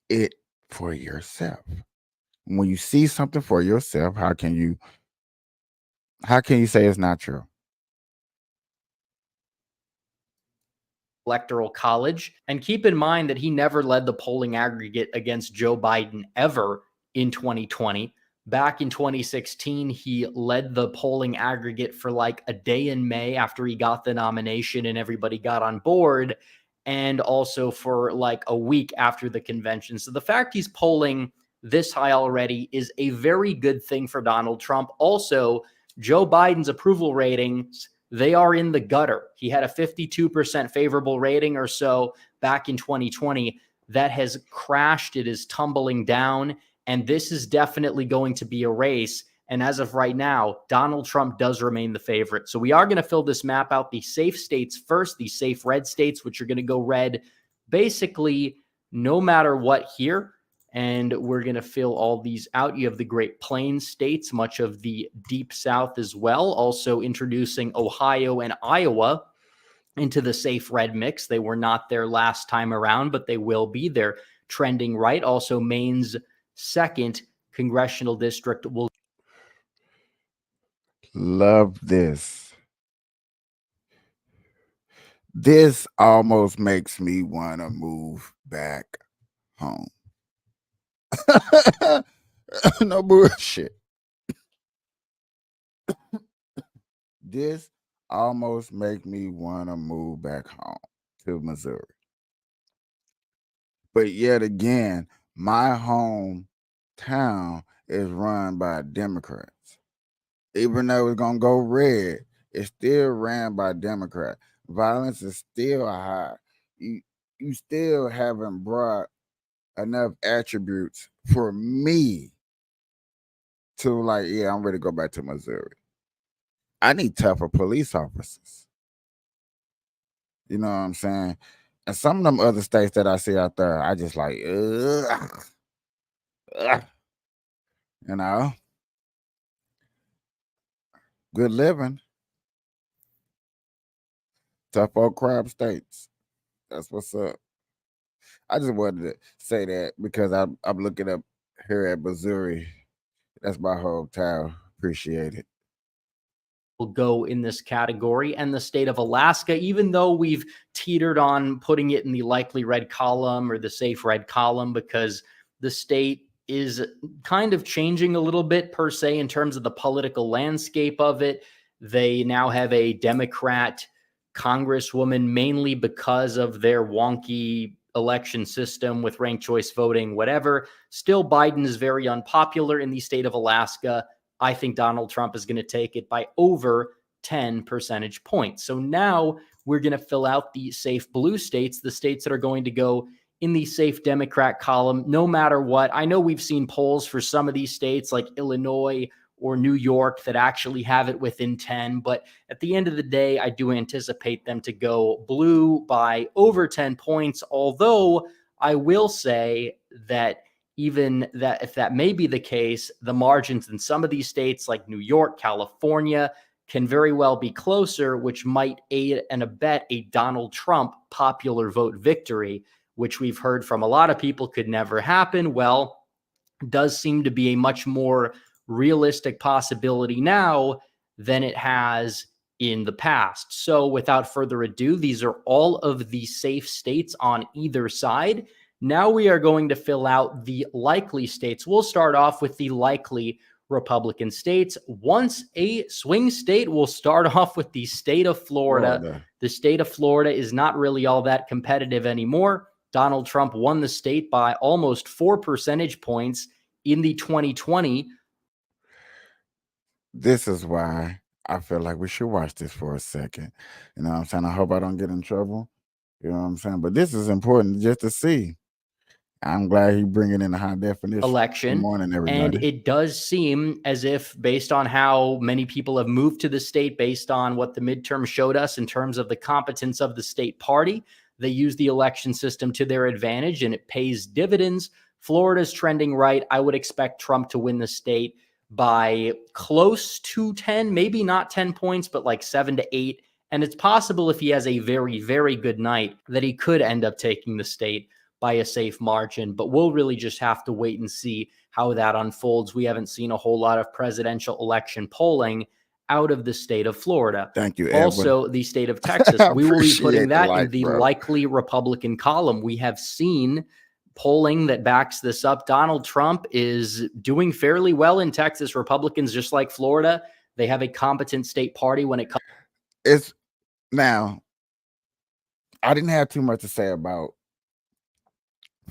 it for yourself. When you see something for yourself, how can you say it's not true? Electoral College. And keep in mind that he never led the polling aggregate against Joe Biden ever in 2020. Back in 2016, he led the polling aggregate for like a day in May after he got the nomination and everybody got on board, and also for like a week after the convention. So the fact he's polling this high already is a very good thing for Donald Trump. Also, Joe Biden's approval ratings, they are in the gutter. He had a 52% favorable rating or so back in 2020. That has crashed. It is tumbling down. And this is definitely going to be a race. And as of right now, Donald Trump does remain the favorite. So we are going to fill this map out. The safe states first, the safe red states, which are going to go red basically no matter what here. And we're going to fill all these out. You have the Great Plains states, much of the Deep South as well. Also introducing Ohio and Iowa into the safe red mix. They were not there last time around, but they will be. They're trending right. Also, Maine's second congressional district will. Love this. This almost makes me want to move back home. No bullshit. This almost make me want to move back home to Missouri. But yet again, my hometown is run by Democrats. Even though it's gonna go red, it's still ran by Democrats. Violence is still high. You still haven't brought enough attributes for me to like, yeah, I'm ready to go back to Missouri. I need tougher police officers. You know what I'm saying? And some of them other states that I see out there, I just like, ugh. You know, good living, tough old crime states. That's what's up. I just wanted to say that because I'm looking up here at Missouri. That's my hometown. Appreciate it. Will go in this category, and the state of Alaska, even though we've teetered on putting it in the likely red column or the safe red column, because the state is kind of changing a little bit per se in terms of the political landscape of it. They now have a Democrat congresswoman, mainly because of their wonky election system with ranked choice voting, whatever. Still, Biden is very unpopular in the state of Alaska. I think Donald Trump is going to take it by over 10 percentage points. So now we're going to fill out the safe blue states, the states that are going to go in the safe Democrat column, no matter what. I know we've seen polls for some of these states like Illinois or New York that actually have it within 10. But at the end of the day, I do anticipate them to go blue by over 10 points. Although I will say that even that if that may be the case, the margins in some of these states like New York, California can very well be closer, which might aid and abet a Donald Trump popular vote victory, which we've heard from a lot of people could never happen. Well, does seem to be a much more realistic possibility now than it has in the past. So without further ado, these are all of the safe states on either side. Now we are going to fill out the likely states. We'll start off with the likely Republican states. Once a swing state, we'll start off with the state of Florida. The state of Florida is not really all that competitive anymore. Donald Trump won the state by almost 4 percentage points in the 2020. This is why I feel like we should watch this for a second. You know what I'm saying? I hope I don't get in trouble. You know what I'm saying? But this is important just to see. I'm glad he bringing in a high definition election. Good morning, everybody. And it does seem as if, based on how many people have moved to the state, based on what the midterm showed us in terms of the competence of the state party, they use the election system to their advantage and it pays dividends. Florida's trending right. I would expect Trump to win the state by close to 10, maybe not 10 points, but like 7 to 8. And it's possible if he has a very, very good night that he could end up taking the state by a safe margin, but we'll really just have to wait and see how that unfolds. We haven't seen a whole lot of presidential election polling out of the state of Florida. Thank you, Edwin. Also, the state of Texas. We will be putting that in the likely Republican column. We have seen polling that backs this up. Donald Trump is doing fairly well in Texas. Republicans, just like Florida, they have a competent state party when it comes. It's now, I didn't have too much to say about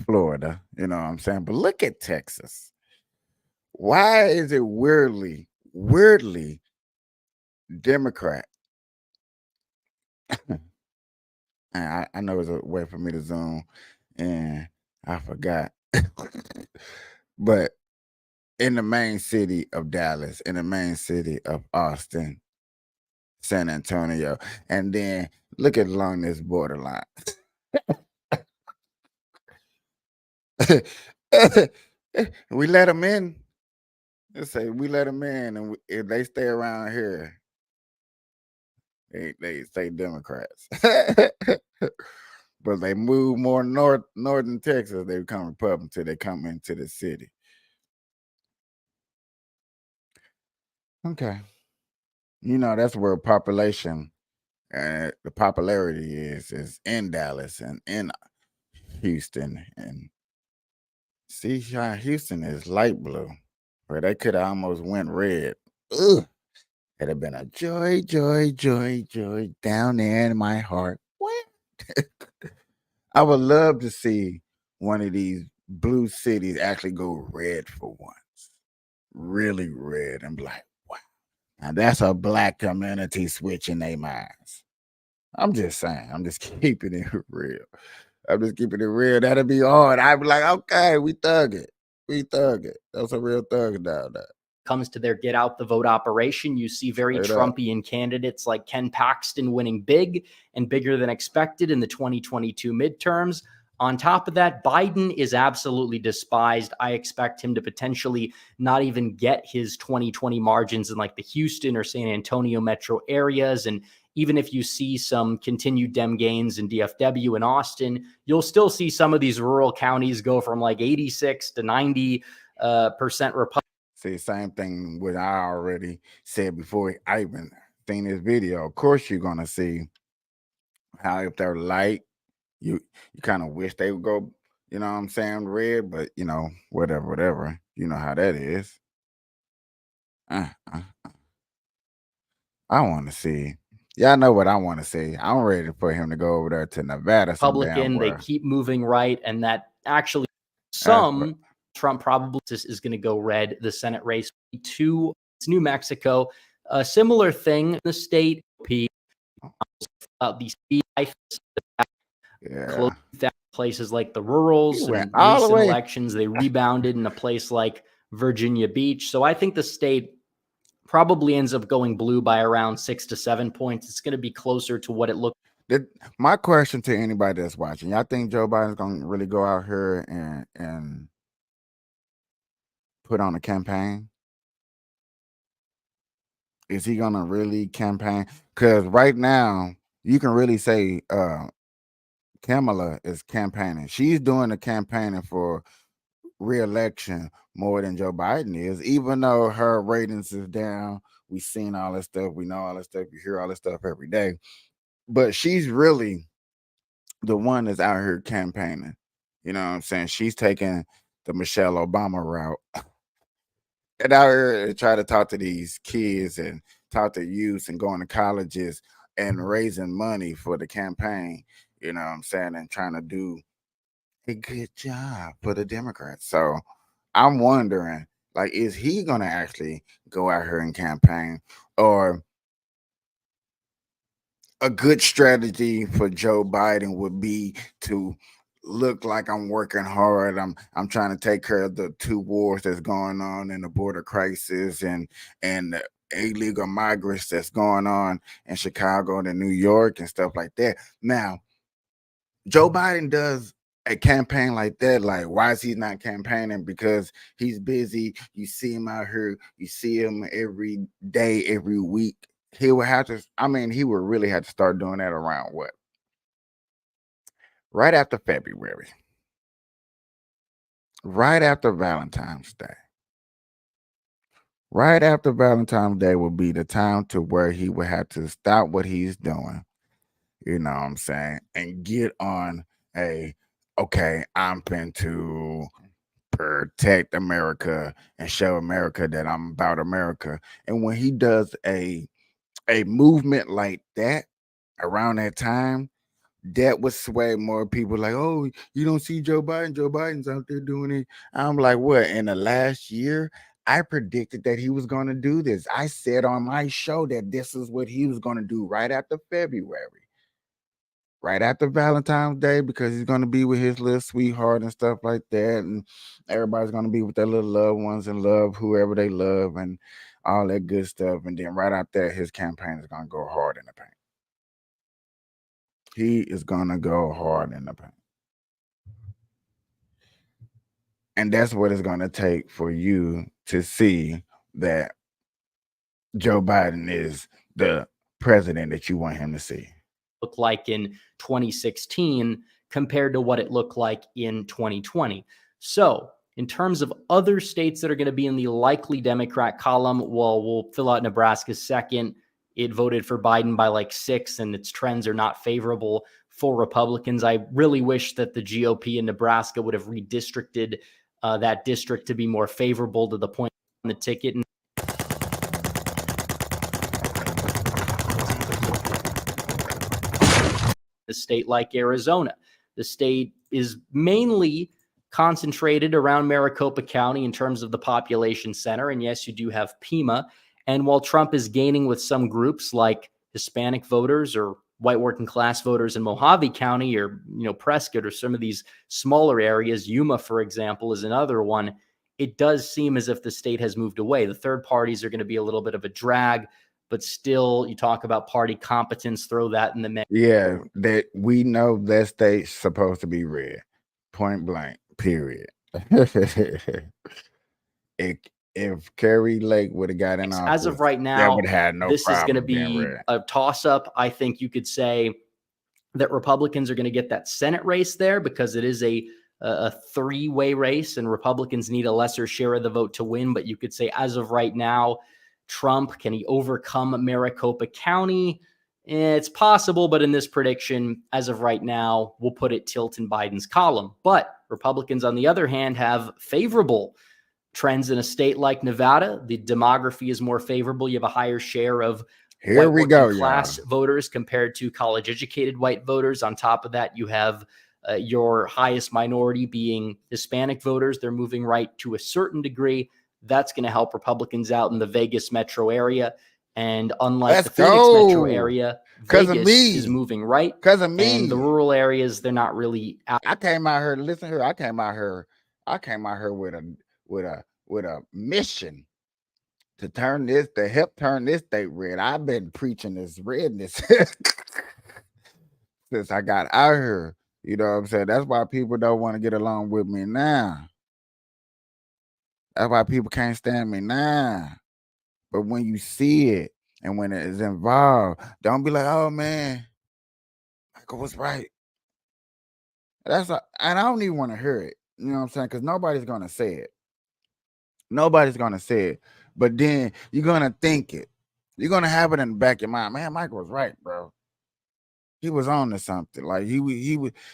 Florida, you know what I'm saying? But look at Texas. Why is it weirdly Democrat? I know it's a way for me to zoom and I forgot. But in the main city of Dallas, in the main city of Austin, San Antonio, and then look at along this borderline. We let them in. Let's say we let them in, and if they stay around here, they say Democrats. But they move more northern Texas, they become Republican until they come into the city. Okay, you know that's where population and the popularity is in Dallas and in Houston and. See, Houston is light blue, where they could have almost went red. Ugh. It'd have been a joy, joy, joy, joy down there in my heart. What? I would love to see one of these blue cities actually go red for once. Really red and black. Wow. Now that's a black community switching their minds. I'm just saying. I'm just keeping it real. I'm just keeping it real. That'd be hard. I'd be like, okay, we thug it. We thug it. That's a real thug down there. Comes to their get out the vote operation, you see very Straight up. Trumpian candidates like Ken Paxton winning big and bigger than expected in the 2022 midterms. On top of that, Biden is absolutely despised. I expect him to potentially not even get his 2020 margins in like the Houston or San Antonio metro areas. And even if you see some continued Dem gains in DFW and Austin, you'll still see some of these rural counties go from like 86 to 90% Republican. See, same thing what I already said before I even seen this video. Of course, you're gonna see how if they're light, you kind of wish they would go, you know what I'm saying, red, but you know, whatever. You know how that is. I want to see. Y'all know what I want to see. I'm ready for him to go over there to Nevada. Republican, they keep moving right, and that actually some Trump probably is going to go red. The Senate race to New Mexico, a similar thing in the state. These places like the rurals and recent elections, they rebounded in a place like Virginia Beach. So I think the state probably ends up going blue by around 6 to 7 points. It's going to be closer to what it looked. My question to anybody that's watching, y'all think Joe Biden's going to really go out here and put on a campaign? Is he going to really campaign? Because right now, you can really say Kamala is campaigning. She's doing the campaigning for re-election more than Joe Biden is, even though her ratings is down. We've seen all this stuff. We know all this stuff. You hear all this stuff every day. But she's really the one that's out here campaigning. You know what I'm saying? She's taking the Michelle Obama route. And out here try to talk to these kids and talk to youth and going to colleges and raising money for the campaign, you know what I'm saying, and trying to do a good job for the Democrats. So I'm wondering, like, is he going to actually go out here and campaign? Or a good strategy for Joe Biden would be to look like I'm working hard. I'm trying to take care of the two wars that's going on in the border crisis and the illegal migrants that's going on in Chicago and in New York and stuff like that. Now, Joe Biden does a campaign like that. Like, why is he not campaigning? Because he's busy. You see him out here. You see him every day, every week. He would have to, he would really have to start doing that around what? Right after February. Right after Valentine's Day. Right after Valentine's Day will be the time to where he would have to stop what he's doing, you know what I'm saying, and get on okay, I'm going to protect America and show America that I'm about America. And when he does a movement like that around that time, that would sway more people like, oh, you don't see Joe Biden. Joe Biden's out there doing it. I'm like, what? In the last year, I predicted that he was going to do this. I said on my show that this is what he was going to do right after February. Right after Valentine's Day, because he's going to be with his little sweetheart and stuff like that. And everybody's going to be with their little loved ones and love whoever they love and all that good stuff. And then right out there, his campaign is going to go hard in the paint. He is going to go hard in the paint. And that's what it's going to take for you to see that Joe Biden is the president that you want him to see. Look like in 2016 compared to what it looked like in 2020. So in terms of other states that are going to be in the likely Democrat column, well, we'll fill out Nebraska's second. It voted for Biden by like 6, and its trends are not favorable for Republicans. I really wish that the GOP in Nebraska would have redistricted that district to be more favorable to the point on the ticket. a state like Arizona. The state is mainly concentrated around Maricopa County in terms of the population center. And yes, you do have Pima. And while Trump is gaining with some groups like Hispanic voters or white working class voters in Mojave County or, Prescott or some of these smaller areas, Yuma, for example, is another one. It does seem as if the state has moved away. The third parties are going to be a little bit of a drag, but still, you talk about party competence, throw that in the mix. Yeah, that we know that state's supposed to be red, point blank, period. If Kerry Lake would have got in office, as of right that now, would have no this is going to problem being be red. a toss-up. I think you could say that Republicans are going to get that Senate race there because it is a three-way race and Republicans need a lesser share of the vote to win. But you could say as of right now, Trump, can he overcome Maricopa County? It's possible, but in this prediction, as of right now, we'll put it tilt in Biden's column. But Republicans, on the other hand, have favorable trends in a state like Nevada. The demography is more favorable. You have a higher share of Here we go, class voters compared to college-educated white voters. On top of that, you have your highest minority being Hispanic voters. They're moving right to a certain degree. That's going to help Republicans out in the Vegas metro area. And unlike the Phoenix metro area, Vegas is moving right. Because of me. And the rural areas, they're not really out. I came out here, listen here, I came out here with a mission to help turn this state red. I've been preaching this redness since I got out here. You know what I'm saying? That's why people don't want to get along with me now. That's why people can't stand me now. But when you see it and when it is involved, don't be like, oh man, Michael was right. And I don't even want to hear it. You know what I'm saying? Because nobody's gonna say it. Nobody's gonna say it. But then you're gonna think it. You're gonna have it in the back of your mind. Man, Michael was right, bro. He was on to something. Like he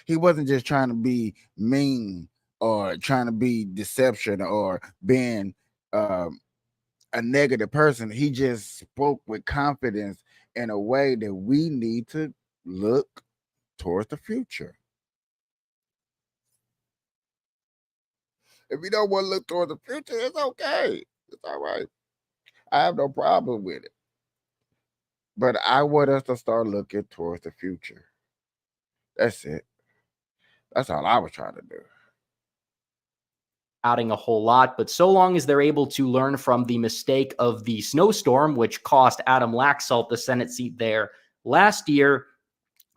wasn't just trying to be mean or trying to be deception or being a negative person. He just spoke with confidence in a way that we need to look towards the future. If you don't want to look towards the future, it's okay. It's all right. I have no problem with it. But I want us to start looking towards the future. That's it. That's all I was trying to do. Adding a whole lot, but so long as they're able to learn from the mistake of the snowstorm, which cost Adam Laxalt the Senate seat there last year,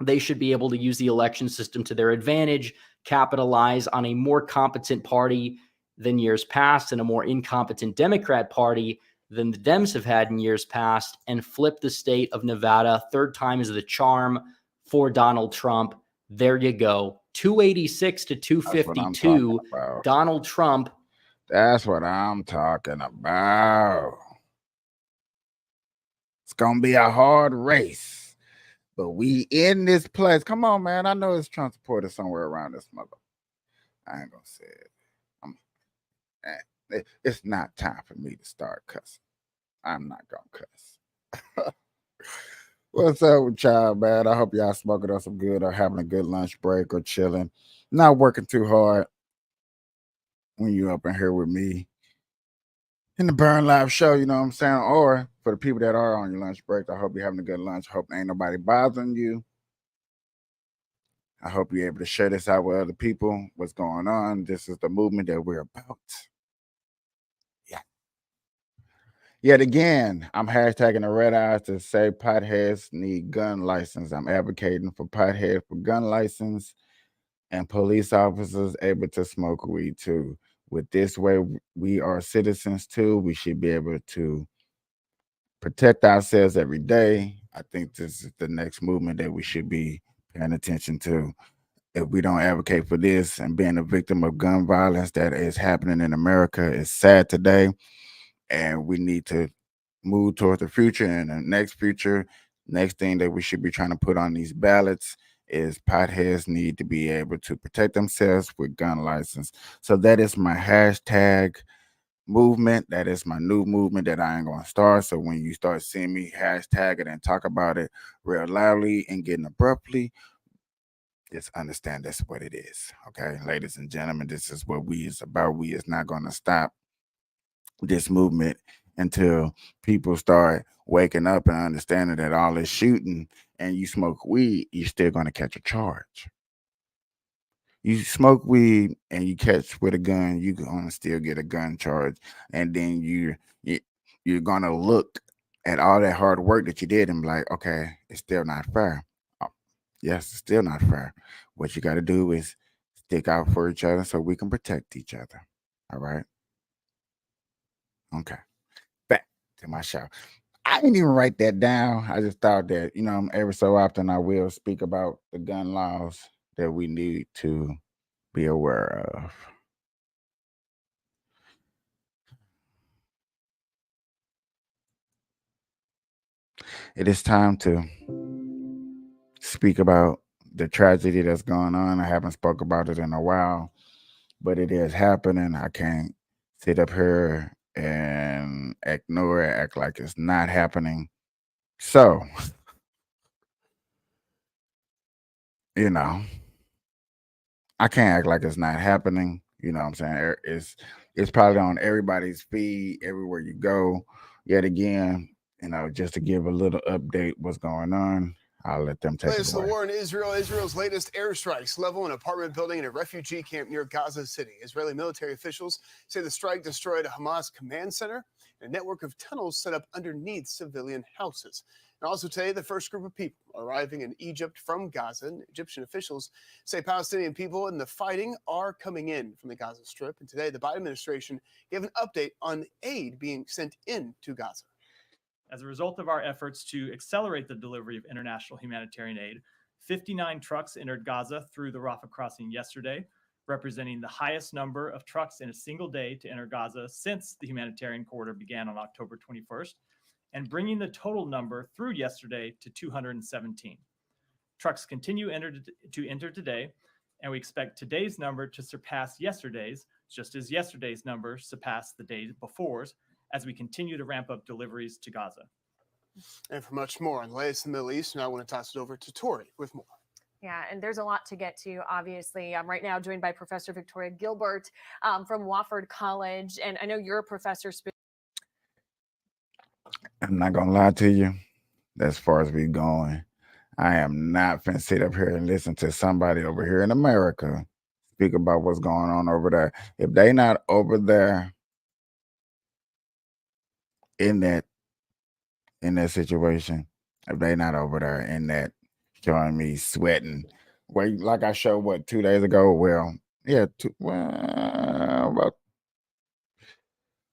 they should be able to use the election system to their advantage, capitalize on a more competent party than years past and a more incompetent Democrat party than the Dems have had in years past, and flip the state of Nevada. Third time is the charm for Donald Trump. There you go. 286 to 252. Donald Trump. That's what I'm talking about. It's going to be a hard race, but we in this place. Come on, man. I know it's Trump supporters somewhere around this mother. I ain't going to say it. It's not time for me to start cussing. I'm not going to cuss. What's up with y'all, man? I hope y'all smoking on some good or having a good lunch break or chilling. Not working too hard when you up in here with me in the Burn Live show, you know what I'm saying? Or for the people that are on your lunch break, I hope you're having a good lunch. I hope ain't nobody bothering you. I hope you're able to share this out with other people. What's going on? This is the movement that we're about. Yeah. Yet again, I'm hashtagging the red eyes to say potheads need gun license. I'm advocating for potheads for gun license and police officers able to smoke weed too. With this way, we are citizens too. We should be able to protect ourselves every day. I think this is the next movement that we should be paying attention to. If we don't advocate for this and being a victim of gun violence that is happening in America is sad today. And we need to move towards the future. And the next thing that we should be trying to put on these ballots is potheads need to be able to protect themselves with gun license. So that is my hashtag movement. That is my new movement that I ain't going to start. So when you start seeing me hashtag it and talk about it real loudly and getting abruptly, Just understand that's what it is. Okay, ladies and gentlemen, this is what we is about. We is not going to stop this movement until people start waking up and understanding that all this shooting and you smoke weed, you're still going to catch a charge. You smoke weed and you catch with a gun, you're going to still get a gun charge. And then you're going to look at all that hard work that you did and be like, okay, it's still not fair. Yes, it's still not fair. What you got to do is stick out for each other so we can protect each other. All right? Okay. Back to my show. I didn't even write that down. I just thought that, every so often I will speak about the gun laws that we need to be aware of. It is time to speak about the tragedy that's going on. I haven't spoke about it in a while, but it is happening. I can't sit up here and ignore it, act like it's not happening. So, I can't act like it's not happening. You know what I'm saying? It's probably on everybody's feed everywhere you go. Yet again, just to give a little update what's going on. I'll let them take it Latest of away. the war in Israel. Israel's latest airstrikes level an apartment building in a refugee camp near Gaza City. Israeli military officials say the strike destroyed a Hamas command center and a network of tunnels set up underneath civilian houses. And also today, the first group of people arriving in Egypt from Gaza. And Egyptian officials say Palestinian people in the fighting are coming in from the Gaza Strip. And today, the Biden administration gave an update on aid being sent in to Gaza. As a result of our efforts to accelerate the delivery of international humanitarian aid, 59 trucks entered Gaza through the Rafah crossing yesterday, representing the highest number of trucks in a single day to enter Gaza since the humanitarian corridor began on October 21st, and bringing the total number through yesterday to 217. Trucks continue to enter today, and we expect today's number to surpass yesterday's, just as yesterday's number surpassed the day before's, as we continue to ramp up deliveries to Gaza. And for much more on the latest in the Middle East, now I want to toss it over to Tori with more. Yeah, and there's a lot to get to, obviously. I'm right now joined by Professor Victoria Gilbert from Wofford College. And I know you're a professor. I'm not going to lie to you. As far as we going, I am not finna sit up here and listen to somebody over here in America speak about what's going on over there. If they not over there in that situation, if they not over there in that showing me sweating, like I showed 2 days ago. Well, yeah, about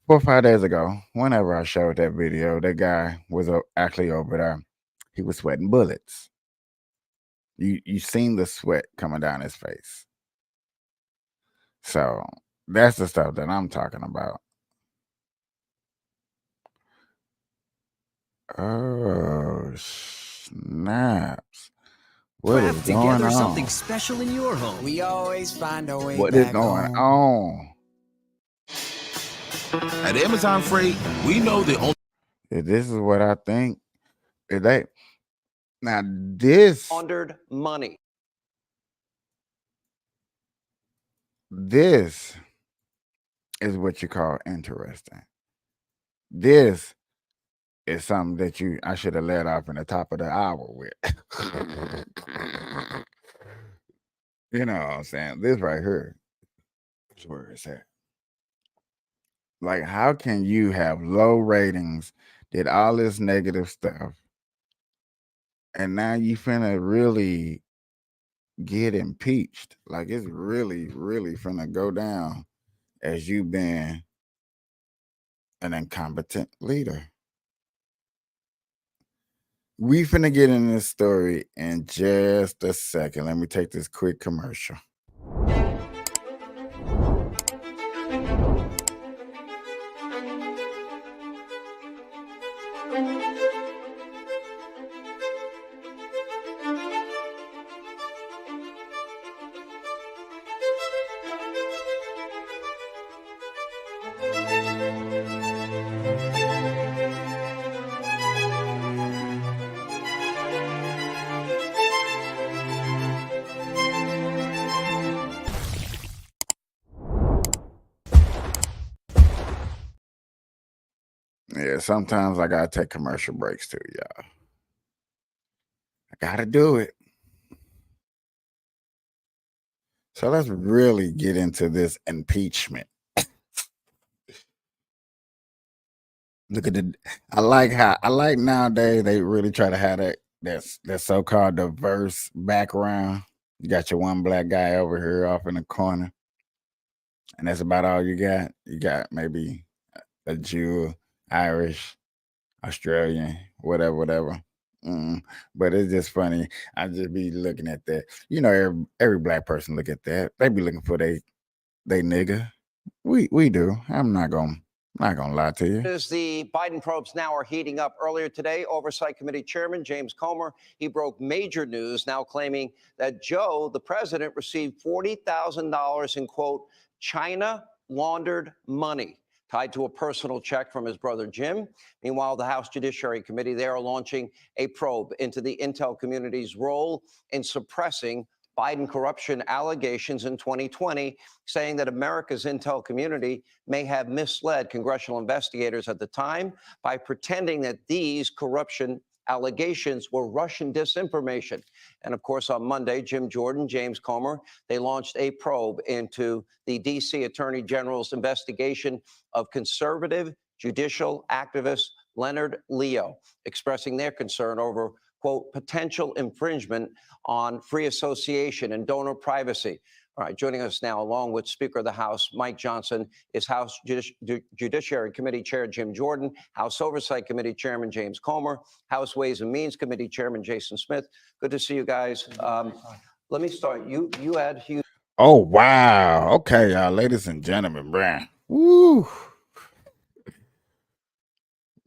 4 or 5 days ago. Whenever I showed that video, that guy was actually over there. He was sweating bullets. You seen the sweat coming down his face. So that's the stuff that I'm talking about. Oh, snaps. What is going together on? something special in your home. We always find a way What is back going home. on? At Amazon Freight, we know the only. If this is what I think, if they now this laundered money. This is what you call interesting. This is something that I should have let off in the top of the hour with. You know what I'm saying? This right here is where it's at. Like, how can you have low ratings, did all this negative stuff, and now you finna really get impeached? Like, it's really, really finna go down as you been an incompetent leader. We finna get in this story in just a second. Let me take this quick commercial. Yeah, sometimes I gotta take commercial breaks too, y'all. I gotta do it. So let's really get into this impeachment. Look at I like nowadays they really try to have that so-called diverse background. You got your one black guy over here off in the corner, and that's about all you got. You got maybe a Jew, Irish, Australian, whatever. But it's just funny. I just be looking at that. You know, every black person look at that. They be looking for they nigga. We do. I'm not gonna lie to you. As the Biden probes now are heating up, earlier today, Oversight Committee Chairman James Comer, he broke major news, now claiming that Joe, the president, received $40,000 in, quote, China laundered money tied to a personal check from his brother Jim. Meanwhile, the House Judiciary Committee, they are launching a probe into the intel community's role in suppressing Biden corruption allegations in 2020, saying that America's intel community may have misled congressional investigators at the time by pretending that these corruption allegations were Russian disinformation. And of course, on Monday, Jim Jordan, James Comer, they launched a probe into the D.C. Attorney General's investigation of conservative judicial activist Leonard Leo, expressing their concern over, quote, potential infringement on free association and donor privacy. All right, joining us now, along with Speaker of the House Mike Johnson, is House Judiciary Committee Chair Jim Jordan, House Oversight Committee Chairman James Comer, House Ways and Means Committee Chairman Jason Smith. Good to see you guys. Let me start. You had Hugh. Oh wow. Okay, y'all, ladies and gentlemen, Brian. Woo.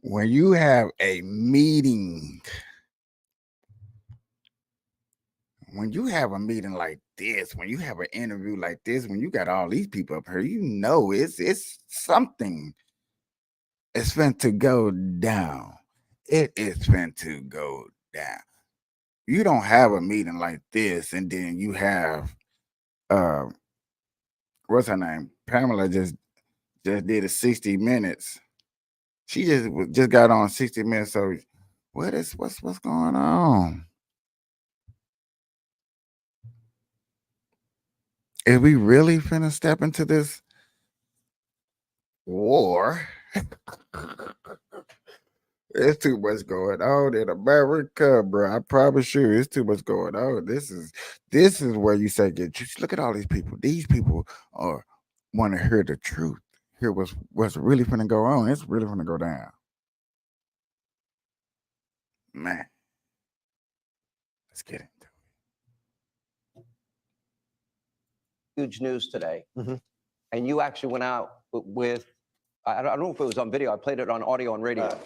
When you have a meeting, like this, when you have an interview like this, when you got all these people up here, you know it's something. It's meant to go down. It is meant to go down. You don't have a meeting like this, and then you have what's her name? Pamela just did a 60 Minutes. She just got on 60 Minutes. So what's going on? Is we really finna step into this war? There's too much going on in America, bro. I promise you, it's too much going on. This is where you say, just look at all these people. These people want to hear the truth. Hear what's really finna go on. It's really finna go down. Man. Let's get it. Huge news today. And you actually went out with, I don't know if it was on video, I played it on audio and radio.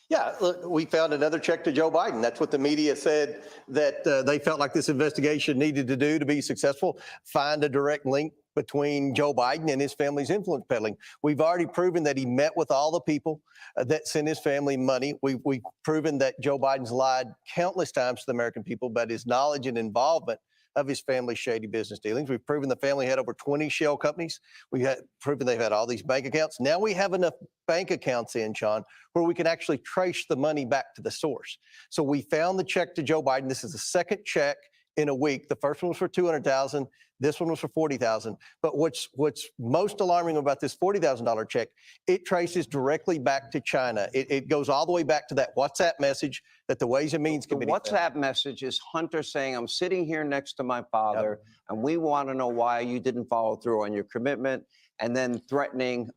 Yeah, look, we found another check to Joe Biden. That's what the media said that they felt like this investigation needed to do to be successful. Find a direct link between Joe Biden and his family's influence peddling. We've already proven that he met with all the people that sent his family money. We've proven that Joe Biden's lied countless times to the American people about his knowledge and involvement of his family's shady business dealings. We've proven the family had over 20 shell companies. We had proven they've had all these bank accounts. Now we have enough bank accounts in, Sean, where we can actually trace the money back to the source. So we found the check to Joe Biden. This is the second check in a week. The first one was for $200,000. This one was for $40,000. But what's most alarming about this $40,000 check, it traces directly back to China. It goes all the way back to that WhatsApp message that the Ways and Means Committee. The WhatsApp message is Hunter saying, I'm sitting here next to my father, and we want to know why you didn't follow through on your commitment, and then threatening,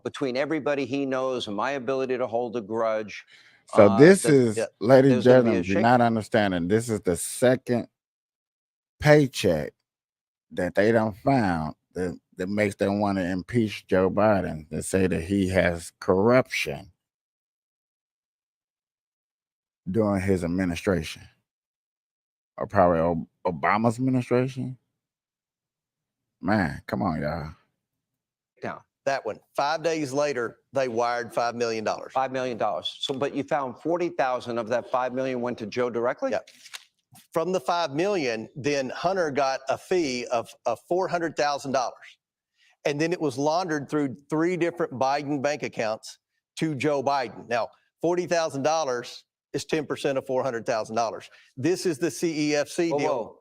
between everybody he knows and my ability to hold a grudge. So ladies and gentlemen, if you're not understanding, this is the second paycheck that they done found that makes them want to impeach Joe Biden, to say that he has corruption during his administration, or probably Obama's administration. Man, come on, y'all. Now, that one, 5 days later, they wired $5 million. $5 million. So, but you found 40,000 of that 5 million went to Joe directly? Yeah. From the 5 million, then Hunter got a fee of $400,000. And then it was laundered through 3 different Biden bank accounts to Joe Biden. Now, $40,000 is 10% of $400,000. This is the CEFC deal. Whoa.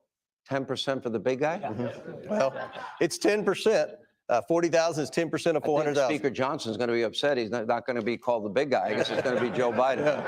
10% for the big guy? Well, it's 10%. 40,000 is 10% of 400,000. Speaker Johnson's going to be upset. He's not going to be called the big guy. I guess it's going to be Joe Biden.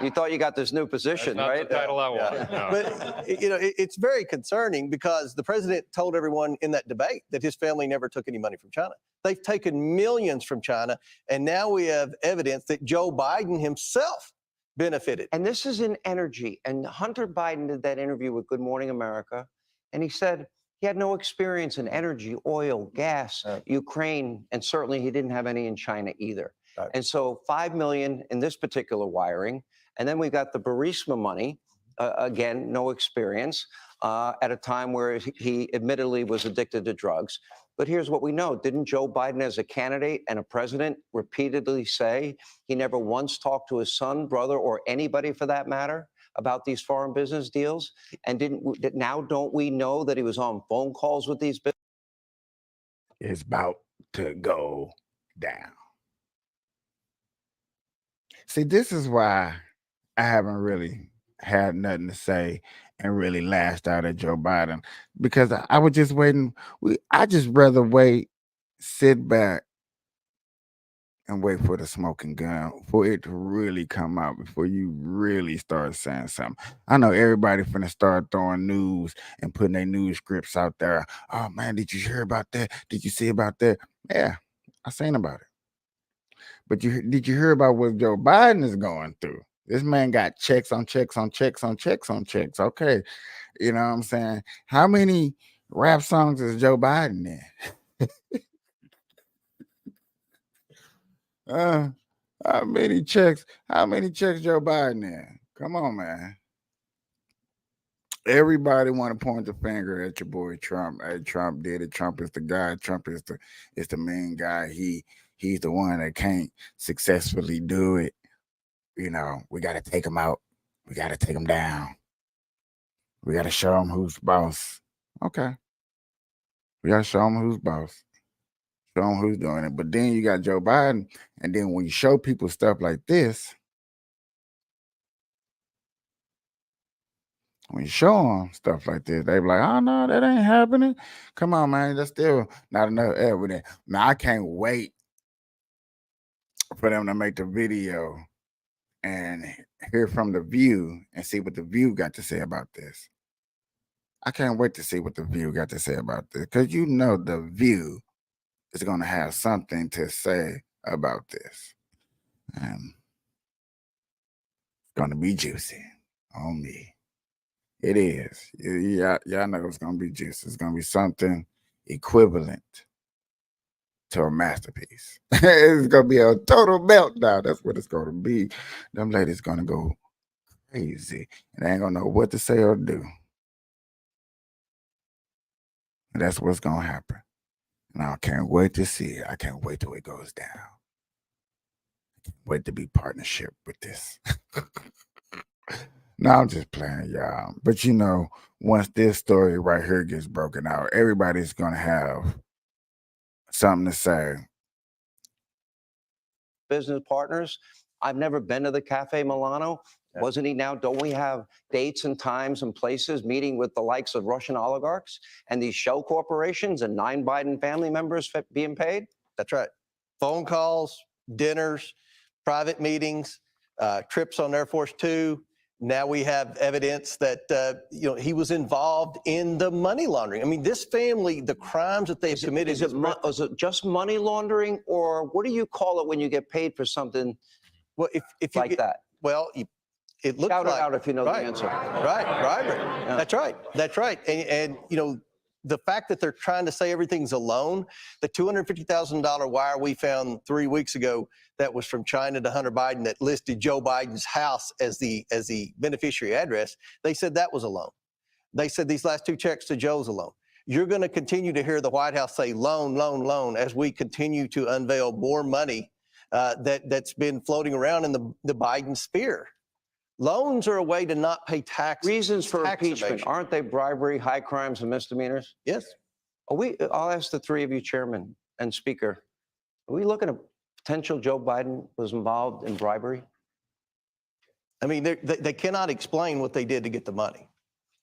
You thought you got this new position, That's not right? the title I want. No. But it's very concerning because the president told everyone in that debate that his family never took any money from China. They've taken millions from China, and now we have evidence that Joe Biden himself benefited. And this is in energy. And Hunter Biden did that interview with Good Morning America, and he said he had no experience in energy, oil, gas, Ukraine, and certainly he didn't have any in China either. And so 5 million in this particular wiring. And then we got the Burisma money, again, no experience, at a time where he admittedly was addicted to drugs. But here's what we know. Didn't Joe Biden as a candidate and a president repeatedly say he never once talked to his son, brother, or anybody for that matter about these foreign business deals? And don't we know that he was on phone calls with these businesses? It's about to go down. See, this is why I haven't really had nothing to say and really lashed out at Joe Biden, because I was just waiting. I just rather sit back and wait for the smoking gun, for it to really come out before you really start saying something. I know everybody finna start throwing news and putting their news scripts out there. Oh man, did you hear about that? Did you see about that? Yeah, I seen about it. But did you hear about what Joe Biden is going through? This man got checks on checks on checks on checks on checks. Okay, you know what I'm saying? How many rap songs is Joe Biden in? How many checks Joe Biden in? Come on, man. Everybody want to point the finger at your boy Trump. Hey, Trump did it. Trump is the guy. Trump is the main guy. He's the one that can't successfully do it. You know, we got to take him out. We got to take him down. We got to show him who's boss. Okay. We got to show him who's boss. Show him who's doing it. But then you got Joe Biden. And then when you show people stuff like this, when you show them stuff like this, they be like, oh, no, that ain't happening. Come on, man. That's still not enough evidence. Now, I can't wait for them to make the video and hear from The View and see what The View got to say about this. I can't wait to see what The View got to say about this, because you know The View is going to have something to say about this. And it's going to be juicy on me. It is. Y'all know it's going to be juicy. It's going to be something equivalent to a masterpiece. It's going to be a total meltdown. That's what it's going to be. Them ladies going to go crazy. And they ain't going to know what to say or do. And that's what's going to happen. And I can't wait to see it. I can't wait till it goes down. I can't wait to be partnership with this. No, I'm just playing, y'all. But you know, once this story right here gets broken out, everybody's going to have something to say. Business partners. I've never been to the Cafe Milano. Wasn't he now? Don't we have dates and times and places meeting with the likes of Russian oligarchs and these shell corporations and 9 Biden family members being paid? That's right. Phone calls, dinners, private meetings, trips on Air Force Two. Now we have evidence that he was involved in the money laundering. I mean, this family, the crimes that they've committed. Is it just money laundering, or what do you call it when you get paid for something? Well, if like that. Well, it looks Shout like, it out if you know right, the answer. Right. Yeah. That's right. And the fact that they're trying to say everything's a loan, the $250,000 wire we found 3 weeks ago that was from China to Hunter Biden that listed Joe Biden's house as the beneficiary address, they said that was a loan. They said these last 2 checks to Joe's a loan. You're going to continue to hear the White House say loan, loan, loan as we continue to unveil more money that's been floating around in the Biden sphere. Loans are a way to not pay tax. Reasons for impeachment, evasion. aren't they bribery, high crimes, and misdemeanors? Yes. I'll ask the 3 of you, Chairman and Speaker, are we looking at potential Joe Biden was involved in bribery? I mean, they cannot explain what they did to get the money.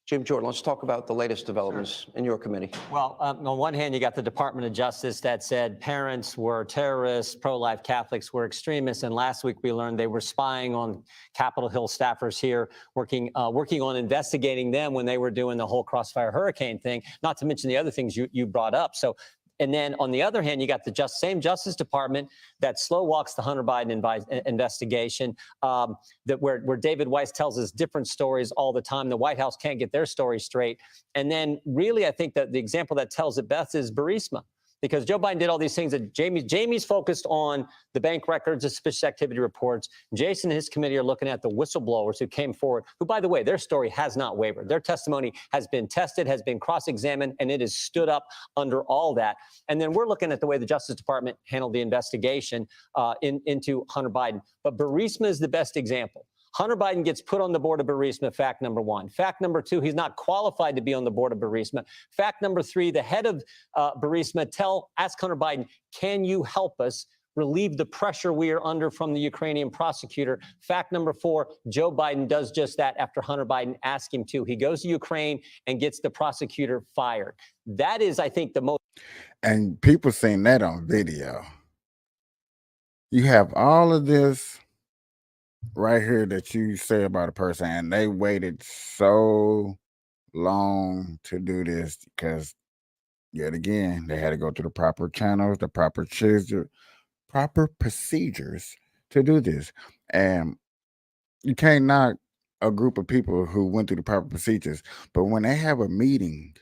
Jim Jordan, let's talk about the latest developments in your committee. Well, on one hand, you got the Department of Justice that said parents were terrorists, pro-life Catholics were extremists, and last week we learned they were spying on Capitol Hill staffers here, working on investigating them when they were doing the whole Crossfire Hurricane thing. Not to mention the other things you brought up. So. And then on the other hand, you got the same Justice Department that slow walks the Hunter Biden investigation, where David Weiss tells us different stories all the time. The White House can't get their story straight. And then really, I think that the example that tells it best is Burisma. Because Joe Biden did all these things that Jamie's focused on the bank records, the suspicious activity reports. Jason and his committee are looking at the whistleblowers who came forward, who, by the way, their story has not wavered. Their testimony has been tested, has been cross-examined, and it has stood up under all that. And then we're looking at the way the Justice Department handled the investigation into Hunter Biden. But Burisma is the best example. Hunter Biden gets put on the board of Burisma, fact number one. Fact number two, he's not qualified to be on the board of Burisma. Fact number three, the head of Burisma ask Hunter Biden, can you help us relieve the pressure we are under from the Ukrainian prosecutor? Fact number four, Joe Biden does just that after Hunter Biden asked him to. He goes to Ukraine and gets the prosecutor fired. That is, I think, the most. And people seen that on video. You have all of this right here that you say about a person, and they waited so long to do this because, yet again, they had to go through the proper channels, the proper procedures to do this. And you can't knock a group of people who went through the proper procedures, but when they have a meeting,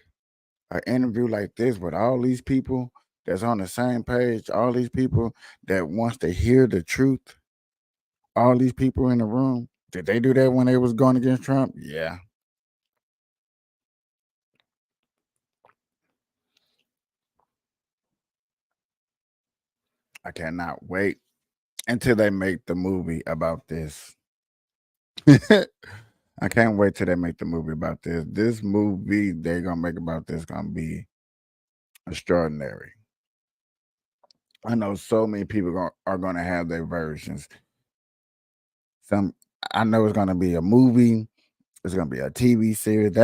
an interview like this with all these people that's on the same page, all these people that wants to hear the truth, all these people in the room, did they do that when they was going against Trump? Yeah. I cannot wait until they make the movie about this. I can't wait till they make the movie about this. This movie they're going to make about this going to be extraordinary. I know so many people are going to have their versions. I know it's going to be a movie. It's going to be a TV series.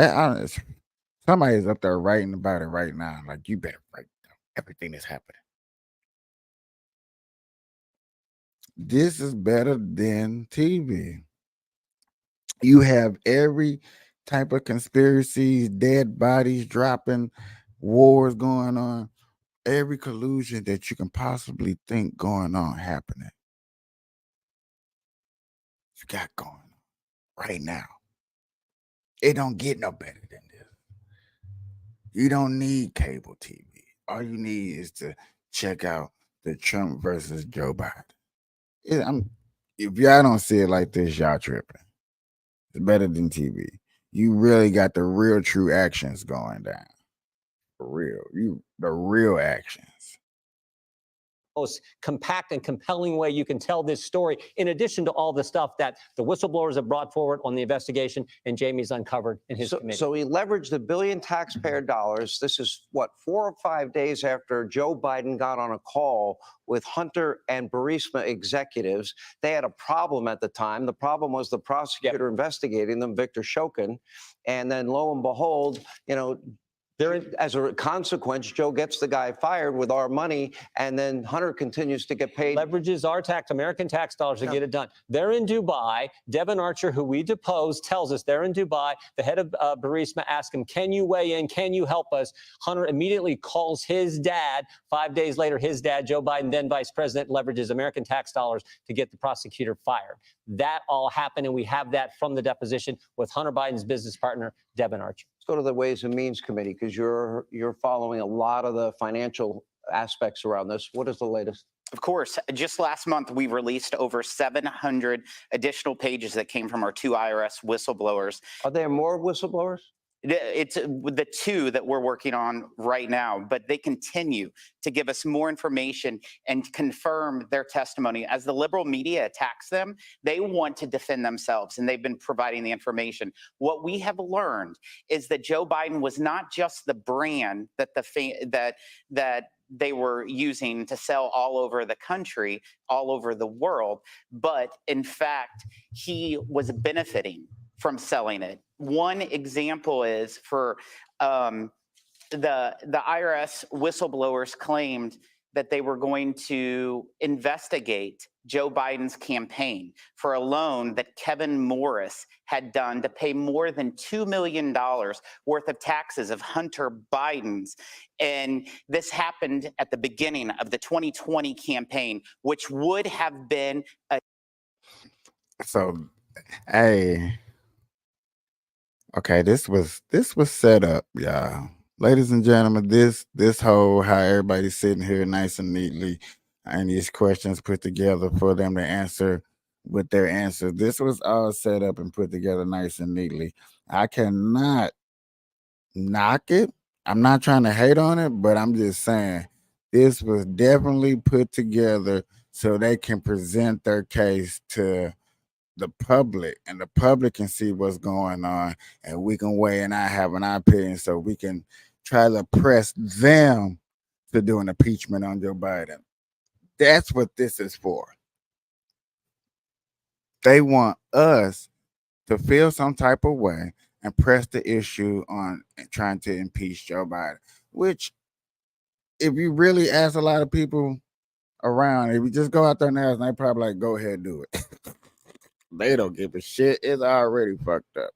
Somebody's up there writing about it right now. Like, you better write down everything that's happening. This is better than TV. You have every type of conspiracies, dead bodies dropping, wars going on, every collusion that you can possibly think going on happening. You got going on right now. It don't get no better than this. You don't need cable TV. All you need is to check out the Trump versus Joe Biden. If y'all don't see it like this, y'all tripping. It's better than TV. You really got the real true actions going down. For real. The real actions. Most compact and compelling way you can tell this story, in addition to all the stuff that the whistleblowers have brought forward on the investigation and Jamie's uncovered in his committee. So he leveraged $1 billion taxpayer dollars. This is, 4 or 5 days after Joe Biden got on a call with Hunter and Burisma executives. They had a problem at the time. The problem was the prosecutor investigating them, Victor Shokin. And then lo and behold, as a consequence, Joe gets the guy fired with our money, and then Hunter continues to get paid. Leverages our American tax dollars to get it done. They're in Dubai. Devin Archer, who we deposed, tells us they're in Dubai. The head of Burisma asked him, can you weigh in? Can you help us? Hunter immediately calls his dad. 5 days later, his dad, Joe Biden, then vice president, leverages American tax dollars to get the prosecutor fired. That all happened, and we have that from the deposition with Hunter Biden's business partner, Devin Archer. Let's go to the Ways and Means Committee, because you're following a lot of the financial aspects around this. What is the latest? Of course, just last month, we released over 700 additional pages that came from our 2 IRS whistleblowers. Are there more whistleblowers? It's the two that we're working on right now, but they continue to give us more information and confirm their testimony. As the liberal media attacks them, they want to defend themselves, and they've been providing the information. What we have learned is that Joe Biden was not just the brand that that they were using to sell all over the country, all over the world, but in fact, he was benefiting from selling it. One example is for the IRS whistleblowers claimed that they were going to investigate Joe Biden's campaign for a loan that Kevin Morris had done to pay more than $2 million worth of taxes of Hunter Biden's. And this happened at the beginning of the 2020 campaign, which would have been a So, hey, okay, this was set up, y'all. Ladies and gentlemen, this whole how everybody's sitting here nice and neatly, and these questions put together for them to answer with their answers. This was all set up and put together nice and neatly. I cannot knock it. I'm not trying to hate on it, but I'm just saying this was definitely put together so they can present their case to the public, and the public can see what's going on, and we can weigh and I have an opinion so we can try to press them to do an impeachment on Joe Biden. That's what this is for. They want us to feel some type of way and press the issue on trying to impeach Joe Biden, which if you really ask a lot of people around, if you just go out there and ask, they probably like, go ahead and do it. They don't give a shit. It's already fucked up.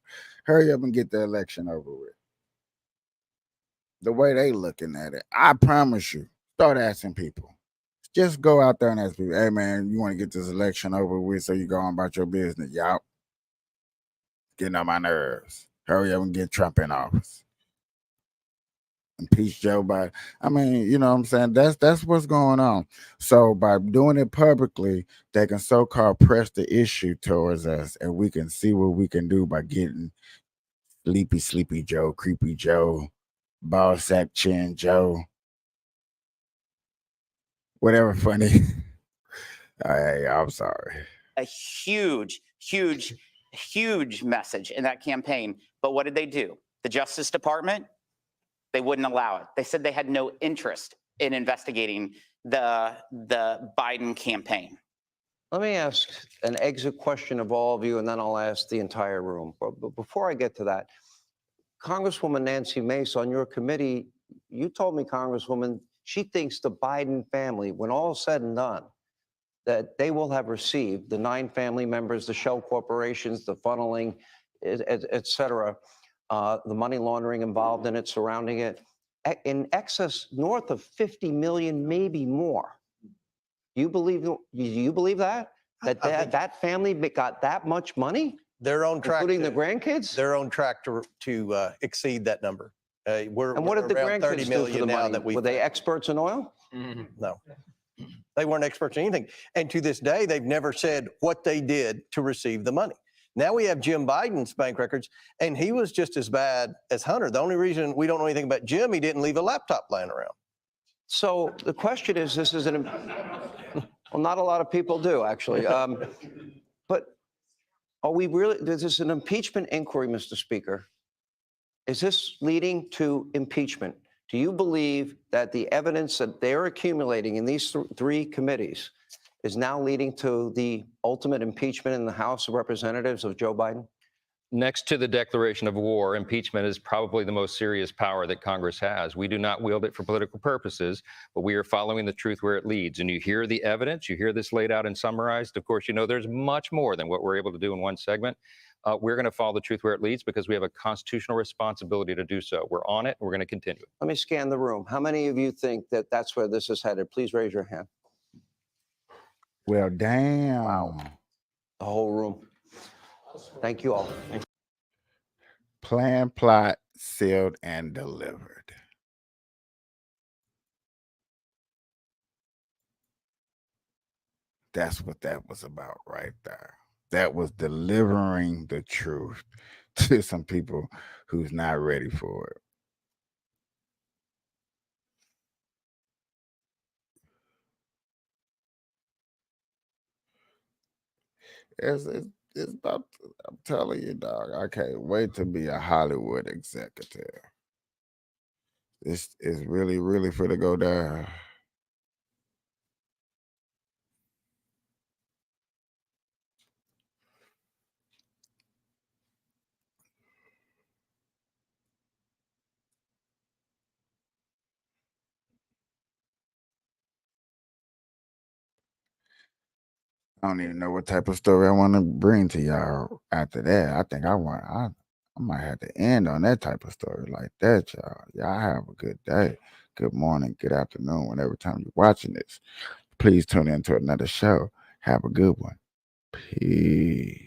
Hurry up and get the election over with. The way they looking at it, I promise you, start asking people. Just go out there and ask people, hey man, you want to get this election over with so you go on about your business. Y'all getting on my nerves. Hurry up and get Trump in office. Impeach Joe Biden. I mean, you know what I'm saying? That's what's going on. So by doing it publicly, they can so-called press the issue towards us, and we can see what we can do by getting Sleepy Joe, Creepy Joe, Ball Sack Chin Joe, whatever funny. Hey, I'm sorry. a huge message in that campaign. But what did they do? The Justice Department, they wouldn't allow it. They said they had no interest in investigating the Biden campaign. Let me ask an exit question of all of you, and then I'll ask the entire room. But before I get to that, Congresswoman Nancy Mace, on your committee, you told me, Congresswoman, she thinks the Biden family, when all is said and done, that they will have received, the 9 family members, the shell corporations, the funneling, et cetera, the money laundering involved in it, surrounding it, in excess north of 50 million, maybe more. You believe that? That family got that much money? They're on track, including the grandkids? They're on track to exceed that number. And what did the around 30 grandkids do for million the now money? that we Were they experts in oil? No. They weren't experts in anything. And to this day, they've never said what they did to receive the money. Now we have Jim Biden's bank records, and he was just as bad as Hunter. The only reason we don't know anything about Jim, he didn't leave a laptop laying around. So the question is, this is well, not a lot of people do, actually. But are we really, this is an impeachment inquiry, Mr. Speaker. Is this leading to impeachment? Do you believe that the evidence that they're accumulating in these 3 committees is now leading to the ultimate impeachment in the House of Representatives of Joe Biden? Next to the declaration of war, impeachment is probably the most serious power that Congress has. We do not wield it for political purposes, but we are following the truth where it leads. And you hear the evidence, you hear this laid out and summarized. Of course, you know there's much more than what we're able to do in one segment. We're going to follow the truth where it leads because we have a constitutional responsibility to do so. We're on it. And we're going to continue. Let me scan the room. How many of you think that that's where this is headed? Please raise your hand. Well, damn. Wow. The whole room. Thank you all. Plan, plot, sealed, and delivered. That's what that was about right there. That was delivering the truth to some people who's not ready for it. It's about, I'm telling you, dog, I can't wait to be a Hollywood executive. It's really, really for to go down. I don't even know what type of story I want to bring to y'all after that. I think I might have to end on that type of story like that, y'all. Y'all have a good day, good morning, good afternoon, whenever time you're watching this. Please tune in to another show. Have a good one. Peace.